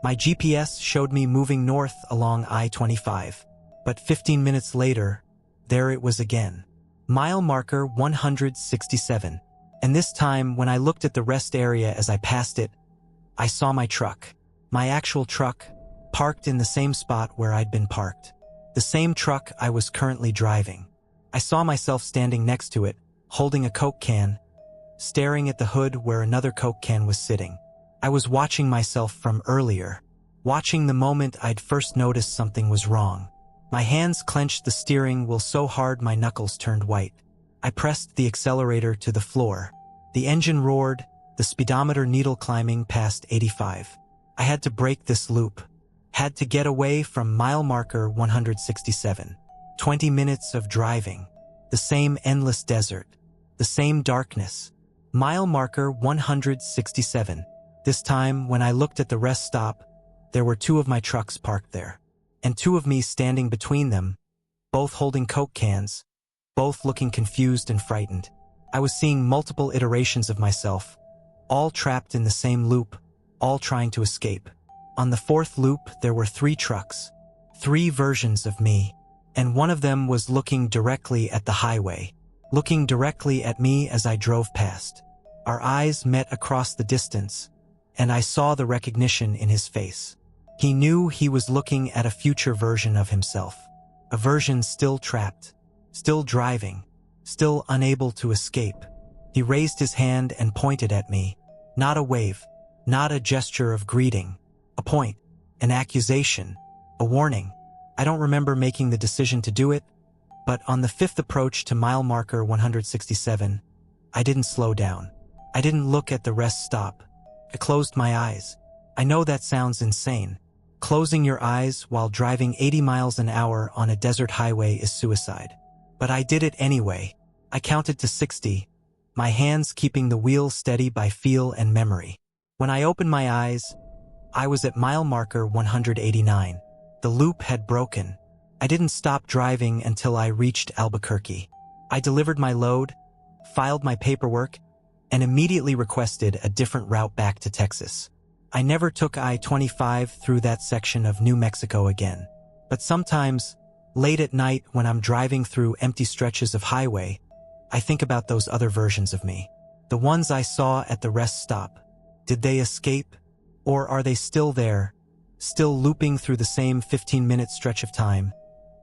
My GPS showed me moving north along I-25. But 15 minutes later, there it was again. Mile marker 167. And this time, when I looked at the rest area as I passed it, I saw my truck. My actual truck, parked in the same spot where I'd been parked. The same truck I was currently driving. I saw myself standing next to it, holding a Coke can, staring at the hood where another Coke can was sitting. I was watching myself from earlier, watching the moment I'd first noticed something was wrong. My hands clenched the steering wheel so hard my knuckles turned white. I pressed the accelerator to the floor. The engine roared, the speedometer needle climbing past 85. I had to break this loop. Had to get away from mile marker 167. 20 minutes of driving. The same endless desert. The same darkness. Mile marker 167. This time, when I looked at the rest stop, there were two of my trucks parked there. And two of me standing between them, both holding Coke cans, both looking confused and frightened. I was seeing multiple iterations of myself, all trapped in the same loop, all trying to escape. On the fourth loop, there were three trucks, three versions of me, and one of them was looking directly at the highway, looking directly at me as I drove past. Our eyes met across the distance, and I saw the recognition in his face. He knew he was looking at a future version of himself, a version still trapped, still driving, still unable to escape. He raised his hand and pointed at me, not a wave, not a gesture of greeting, a point, an accusation, a warning. I don't remember making the decision to do it, but on the fifth approach to mile marker 167, I didn't slow down. I didn't look at the rest stop. I closed my eyes. I know that sounds insane. Closing your eyes while driving 80 miles an hour on a desert highway is suicide. But I did it anyway. I counted to 60, my hands keeping the wheel steady by feel and memory. When I opened my eyes, I was at mile marker 189. The loop had broken. I didn't stop driving until I reached Albuquerque. I delivered my load, filed my paperwork, and immediately requested a different route back to Texas. I never took I-25 through that section of New Mexico again. But sometimes, late at night when I'm driving through empty stretches of highway, I think about those other versions of me. The ones I saw at the rest stop. Did they escape? Or are they still there, still looping through the same 15-minute stretch of time,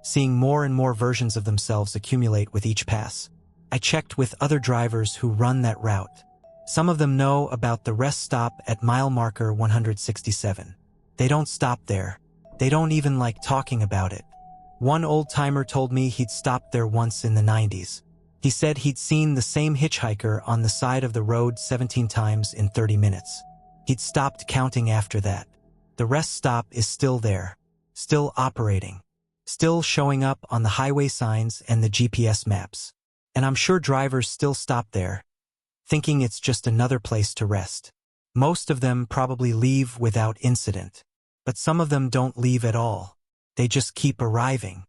seeing more and more versions of themselves accumulate with each pass? I checked with other drivers who run that route. Some of them know about the rest stop at mile marker 167. They don't stop there. They don't even like talking about it. One old-timer told me he'd stopped there once in the 90s. He said he'd seen the same hitchhiker on the side of the road 17 times in 30 minutes. He'd stopped counting after that. The rest stop is still there, still operating, still showing up on the highway signs and the GPS maps. And I'm sure drivers still stop there, thinking it's just another place to rest. Most of them probably leave without incident, but some of them don't leave at all. They just keep arriving.